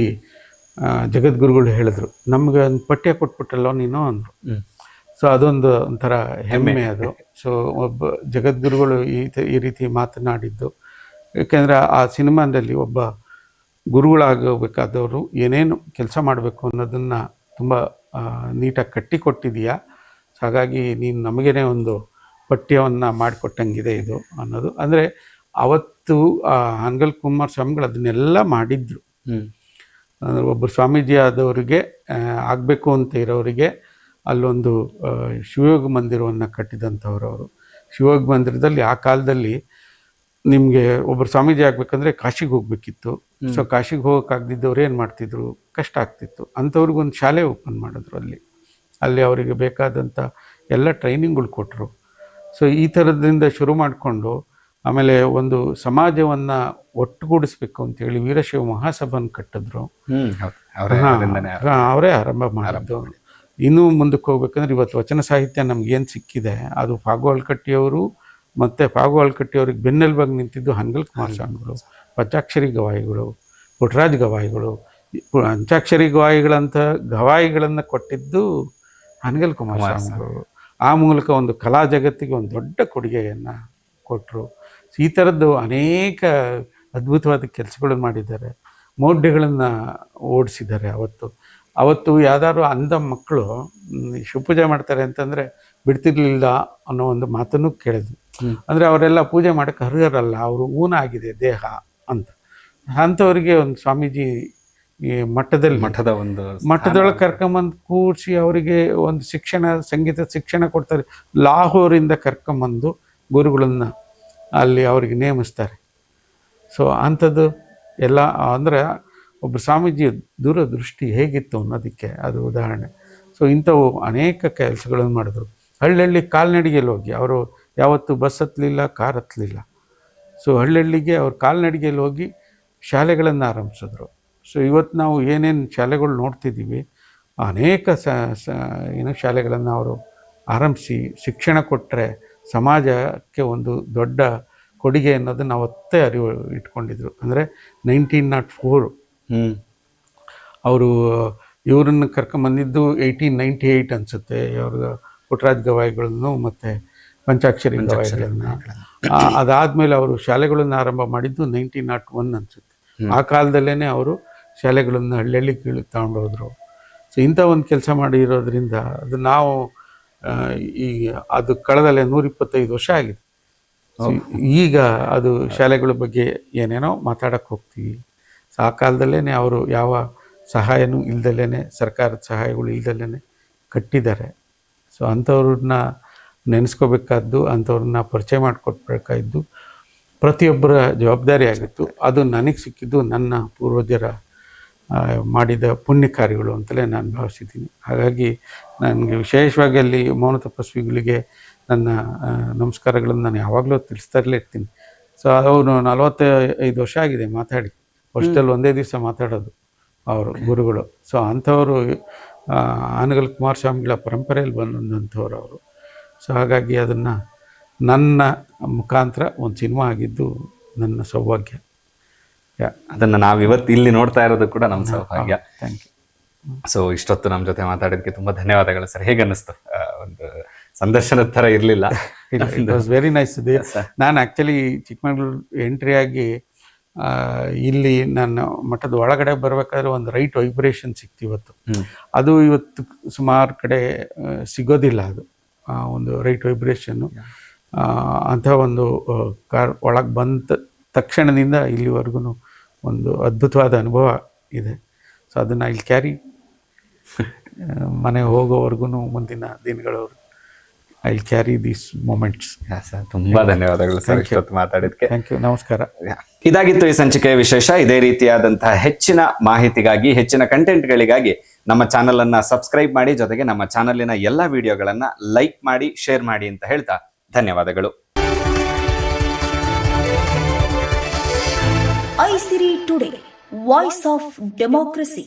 ಜಗದ್ಗುರುಗಳು ಹೇಳಿದ್ರು, ನಮಗೆ ಒಂದು ಪಠ್ಯ ಕೊಟ್ಬಿಟ್ಟಲ್ಲೋ ನೀನು ಅಂದರು. ಸೊ ಅದೊಂದು ಒಂಥರ ಹೆಮ್ಮೆ ಅದು. ಸೊ ಒಬ್ಬ ಜಗದ್ಗುರುಗಳು ಈ ರೀತಿ ಮಾತನಾಡಿದ್ದು, ಏಕೆಂದರೆ ಆ ಸಿನಿಮಾದಲ್ಲಿ ಒಬ್ಬ ಗುರುಗಳಾಗಬೇಕಾದವರು ಏನೇನು ಕೆಲಸ ಮಾಡಬೇಕು ಅನ್ನೋದನ್ನು ತುಂಬ ನೀಟಾಗಿ ಕಟ್ಟಿಕೊಟ್ಟಿದೆಯಾ. ಸೊ ಹಾಗಾಗಿ ನೀನು ನಮಗೇ ಒಂದು ಪಠ್ಯವನ್ನು ಮಾಡಿಕೊಟ್ಟಂಗಿದೆ ಇದು ಅನ್ನೋದು. ಅಂದರೆ ಅವತ್ತು ಹನಗಲ್ ಕುಮಾರಸ್ವಾಮಿಗಳು ಅದನ್ನೆಲ್ಲ ಮಾಡಿದ್ರು. ಒಬ್ಬರು ಸ್ವಾಮೀಜಿ ಆದವರಿಗೆ, ಆಗಬೇಕು ಅಂತ ಇರೋರಿಗೆ ಅಲ್ಲೊಂದು ಶಿವಯೋಗ ಮಂದಿರವನ್ನು ಕಟ್ಟಿದಂಥವ್ರು ಅವರು. ಶಿವಯೋಗ ಮಂದಿರದಲ್ಲಿ ಆ ಕಾಲದಲ್ಲಿ ನಿಮಗೆ ಒಬ್ಬರು ಸ್ವಾಮೀಜಿ ಆಗಬೇಕಂದ್ರೆ ಕಾಶಿಗೆ ಹೋಗಬೇಕಿತ್ತು. ಸೊ ಕಾಶಿಗೆ ಹೋಗೋಕ್ಕಾಗದಿದ್ದವ್ರು ಏನು ಮಾಡ್ತಿದ್ರು, ಕಷ್ಟ ಆಗ್ತಿತ್ತು. ಅಂಥವ್ರಿಗೊಂದು ಶಾಲೆ ಓಪನ್ ಮಾಡಿದ್ರು. ಅಲ್ಲಿ ಅವರಿಗೆ ಬೇಕಾದಂಥ ಎಲ್ಲ ಟ್ರೈನಿಂಗ್ಗಳು ಕೊಟ್ಟರು. ಸೊ ಈ ಥರದ್ರಿಂದ ಶುರು ಮಾಡಿಕೊಂಡು ಆಮೇಲೆ ಒಂದು ಸಮಾಜವನ್ನು ಒಟ್ಟುಗೂಡಿಸ್ಬೇಕು ಅಂತೇಳಿ ವೀರಶೈವ ಮಹಾಸಭಾನ ಕಟ್ಟಿದ್ರು. ಅವರೇ ಆರಂಭ ಮಾಡಿದ್ದು. ಇನ್ನೂ ಮುಂದಕ್ಕೆ ಹೋಗ್ಬೇಕಂದ್ರೆ ಇವತ್ತು ವಚನ ಸಾಹಿತ್ಯ ನಮಗೇನು ಸಿಕ್ಕಿದೆ ಅದು ಫಾಗು ಅಳ್ಕಟ್ಟಿಯವರು ಮತ್ತು ಫಾಗು ಅಳ್ಕಟ್ಟಿಯವ್ರಿಗೆ ಬೆನ್ನೆಲುಬಾಗಿ ನಿಂತಿದ್ದು ಹನಗಲ್ ಕುಮಾರಸ್ವಾಮಿಗಳು, ಪಂಚಾಕ್ಷರಿ ಗವಾಯಿಗಳು, ಪುಟ್ಟರಾಜ ಗವಾಯಿಗಳು. ಪಂಚಾಕ್ಷರಿ ಗವಾಯಿಗಳಂಥ ಗವಾಯಿಗಳನ್ನು ಕೊಟ್ಟಿದ್ದು ಹನಗಲ್ ಕುಮಾರಸ್ವಾಮಿಗಳು. ಆ ಮೂಲಕ ಒಂದು ಕಲಾ ಜಗತ್ತಿಗೆ ಒಂದು ದೊಡ್ಡ ಕೊಡುಗೆಯನ್ನು ಕೊಟ್ಟರು. ಈ ಥರದ್ದು ಅನೇಕ ಅದ್ಭುತವಾದ ಕೆಲಸಗಳನ್ನು ಮಾಡಿದ್ದಾರೆ. ಮೌಢ್ಯಗಳನ್ನು ಓಡಿಸಿದ್ದಾರೆ. ಅವತ್ತು ಯಾವ್ದಾದ್ರು ಅಂಧ ಮಕ್ಕಳು ಶಿವಪೂಜೆ ಮಾಡ್ತಾರೆ ಅಂತಂದರೆ ಬಿಡ್ತಿರ್ಲಿಲ್ಲ ಅನ್ನೋ ಒಂದು ಮಾತನ್ನು ಕೇಳಿದ್ವಿ. ಅಂದರೆ ಅವರೆಲ್ಲ ಪೂಜೆ ಮಾಡೋಕ್ಕೆ ಅರ್ಹರಲ್ಲ, ಅವರು ಊನ ಆಗಿದೆ ದೇಹ ಅಂತ. ಅಂಥವ್ರಿಗೆ ಒಂದು ಸ್ವಾಮೀಜಿ ಈ ಮಠದ ಒಂದು ಮಠದೊಳಗೆ ಕರ್ಕೊಂಬಂದು ಕೂರಿಸಿ ಅವರಿಗೆ ಒಂದು ಶಿಕ್ಷಣ, ಸಂಗೀತ ಶಿಕ್ಷಣ ಕೊಡ್ತಾರೆ. ಲಾಹೋರಿಂದ ಕರ್ಕೊಂಬಂದು ಗುರುಗಳನ್ನ ಅಲ್ಲಿ ಅವರಿಗೆ ನೇಮಿಸ್ತಾರೆ. ಸೊ ಅಂಥದ್ದು ಎಲ್ಲ ಅಂದರೆ ಒಬ್ಬ ಸ್ವಾಮೀಜಿ ದೂರದೃಷ್ಟಿ ಹೇಗಿತ್ತು ಅನ್ನೋದಕ್ಕೆ ಅದು ಉದಾಹರಣೆ. ಸೊ ಇಂಥವು ಅನೇಕ ಕೆಲಸಗಳನ್ನು ಮಾಡಿದ್ರು. ಹಳ್ಳಿ ಕಾಲ್ನಡಿಗೆಯಲ್ಲಿ ಹೋಗಿ, ಅವರು ಯಾವತ್ತೂ ಬಸ್ ಹತ್ತಲಿಲ್ಲ, ಕಾರ್ ಹತ್ತಲಿಲ್ಲ. ಸೊ ಹಳ್ಳಿಗೆ ಅವ್ರು ಕಾಲ್ನಡಿಗೆಯಲ್ಲಿ ಹೋಗಿ ಶಾಲೆಗಳನ್ನು ಆರಂಭಿಸಿದ್ರು. ಸೊ ಇವತ್ತು ನಾವು ಏನೇನು ಶಾಲೆಗಳು ನೋಡ್ತಿದ್ದೀವಿ, ಅನೇಕ ಏನು ಶಾಲೆಗಳನ್ನು ಅವರು ಆರಂಭಿಸಿ ಶಿಕ್ಷಣ ಕೊಟ್ಟರೆ ಸಮಾಜಕ್ಕೆ ಒಂದು ದೊಡ್ಡ ಕೊಡುಗೆ ಅನ್ನೋದನ್ನು ಅವತ್ತೇ ಅರಿವು ಇಟ್ಕೊಂಡಿದ್ರು. ಅಂದರೆ 1904 ಅವರು ಇವ್ರನ್ನ ಕರ್ಕೊಂಬಂದಿದ್ದು 1898 ಅನಿಸುತ್ತೆ. ಅವ್ರಿಗೆ ಪುಟ್ಟರಾಜ ಗವಾಯಿಗಳನ್ನು ಮತ್ತು ಪಂಚಾಕ್ಷರಿ ಗವಾಯಿಗಳನ್ನು. ಅದಾದಮೇಲೆ ಅವರು ಶಾಲೆಗಳನ್ನು ಆರಂಭ ಮಾಡಿದ್ದು 1901 ಅನಿಸುತ್ತೆ. ಆ ಕಾಲದಲ್ಲೇ ಅವರು ಶಾಲೆಗಳನ್ನು ಹಳ್ಳಿ ತಗೊಂಡೋದ್ರು. ಸೊ ಇಂಥ ಒಂದು ಕೆಲಸ ಮಾಡಿರೋದ್ರಿಂದ ಅದು ನಾವು ಈಗ ಅದು ಕಳೆದಲ್ಲೇ 125 ವರ್ಷ ಆಗಿದೆ. ಈಗ ಅದು ಶಾಲೆಗಳ ಬಗ್ಗೆ ಏನೇನೋ ಮಾತಾಡೋಕ್ಕೆ ಹೋಗ್ತೀವಿ. ಸೊ ಆ ಕಾಲದಲ್ಲೇ ಅವರು ಯಾವ ಸಹಾಯನೂ ಇಲ್ದಲೇ, ಸರ್ಕಾರದ ಸಹಾಯಗಳು ಇಲ್ದಲೇ ಕಟ್ಟಿದ್ದಾರೆ. ಸೊ ಅಂಥವ್ರನ್ನ ನೆನೆಸ್ಕೋಬೇಕಾದ್ದು, ಅಂಥವ್ರನ್ನ ಪರಿಚಯ ಮಾಡಿಕೊಡ್ಬೇಕಾದ್ದು ಪ್ರತಿಯೊಬ್ಬರ ಜವಾಬ್ದಾರಿ ಆಗಿತ್ತು. ಅದು ನನಗೆ ಸಿಕ್ಕಿದ್ದು ನನ್ನ ಪೂರ್ವಜರ ಮಾಡಿದ ಪುಣ್ಯ ಕಾರ್ಯಗಳು ಅಂತಲೇ ನಾನು ಭಾವಿಸಿದ್ದೀನಿ. ಹಾಗಾಗಿ ನನಗೆ ವಿಶೇಷವಾಗಿ ಅಲ್ಲಿ ಮೌನ ತಪಸ್ವಿಗಳಿಗೆ ನನ್ನ ನಮಸ್ಕಾರಗಳನ್ನು ನಾನು ಯಾವಾಗಲೂ ತಿಳಿಸ್ತಾರಲೇ ಇರ್ತೀನಿ. ಸೊ ಅವರು 45 ವರ್ಷ ಆಗಿದೆ ಮಾತಾಡಿ, ವರ್ಷದಲ್ಲಿ ಒಂದೇ ದಿವಸ ಮಾತಾಡೋದು ಅವರು ಗುರುಗಳು. ಸೊ ಅಂಥವರು ಆನಗಲ್ ಕುಮಾರಸ್ವಾಮಿಗಳ ಪರಂಪರೆಯಲ್ಲಿ ಬಂದಂಥವ್ರು ಅವರು. ಸೊ ಹಾಗಾಗಿ ಅದನ್ನು ನನ್ನ ಮುಖಾಂತರ ಒಂದು ಸಿನಿಮಾ ಆಗಿದ್ದು ನನ್ನ ಸೌಭಾಗ್ಯ. ಅದನ್ನು ನಾವು ಇವತ್ತು ಇಲ್ಲಿ ನೋಡ್ತಾ ಇರೋದು ಕೂಡ ನಮ್ಮ ಸೌಭಾಗ್ಯ. Thank you. ಸೊ ಇಷ್ಟೊತ್ತು ನಮ್ಮ ಜೊತೆ ಮಾತಾಡೋದಕ್ಕೆ ತುಂಬ ಧನ್ಯವಾದಗಳು ಸರ್. ಹೇಗೆ ಅನ್ನಿಸ್ತು? ಒಂದು ಸಂದರ್ಶನದ ಥರ ಇರಲಿಲ್ಲ. It was very nice. ನಾನು ಆ್ಯಕ್ಚುಲಿ ಚಿಕ್ಕಮಗಳೂರು ಎಂಟ್ರಿ ಆಗಿ ಇಲ್ಲಿ ನನ್ನ ಮಠದ ಒಳಗಡೆ ಬರಬೇಕಾದ್ರೆ ಒಂದು ರೈಟ್ ವೈಬ್ರೇಷನ್ ಸಿಕ್ತು ಇವತ್ತು. ಅದು ಇವತ್ತು ಸುಮಾರು ಕಡೆ ಸಿಗೋದಿಲ್ಲ. ಅದು ಒಂದು ರೈಟ್ ವೈಬ್ರೇಷನ್ನು ಅಂಥ ಒಂದು ಕಾರ್ ಒಳಗೆ ಬಂದ ತಕ್ಷಣದಿಂದ ಇಲ್ಲಿವರೆಗೂ ಒಂದು ಅದ್ಭುತವಾದ ಅನುಭವ ಇದೆ. ಸೊ ಅದನ್ನು ಇಲ್ಲಿ ಕ್ಯಾರಿ ಮನೆ ಹೋಗೋವರೆಗೂ ಮುಂದಿನ ದಿನಗಳವರು I will carry these moments. Sir ತುಂಬ ಧನ್ಯವಾದಗಳು ಸರ್ ಇಷ್ಟೊತ್ತು ಮಾತಾಡಿದ್ದಕ್ಕೆ. Thank you. ನಮಸ್ಕಾರ. ಇದಾಗಿತ್ತು ಈ ಸಂಚಿಕೆಯ ವಿಶೇಷ. ಇದೇ ರೀತಿಯಾದಂತಹ ಹೆಚ್ಚಿನ ಮಾಹಿತಿಗಾಗಿ, ಹೆಚ್ಚಿನ ಕಂಟೆಂಟ್ಗಳಿಗಾಗಿ ನಮ್ಮ ಚಾನಲ್ ಅನ್ನ ಸಬ್ಸ್ಕ್ರೈಬ್ ಮಾಡಿ, ಜೊತೆಗೆ ನಮ್ಮ ಚಾನಲಿನ ಎಲ್ಲ ವಿಡಿಯೋಗಳನ್ನ ಲೈಕ್ ಮಾಡಿ, ಶೇರ್ ಮಾಡಿ ಅಂತ ಹೇಳ್ತಾ ಧನ್ಯವಾದಗಳು. ಐಸಿರಿ ಟುಡೇ, ವಾಯ್ಸ್ ಆಫ್ ಡೆಮೋಕ್ರಸಿ.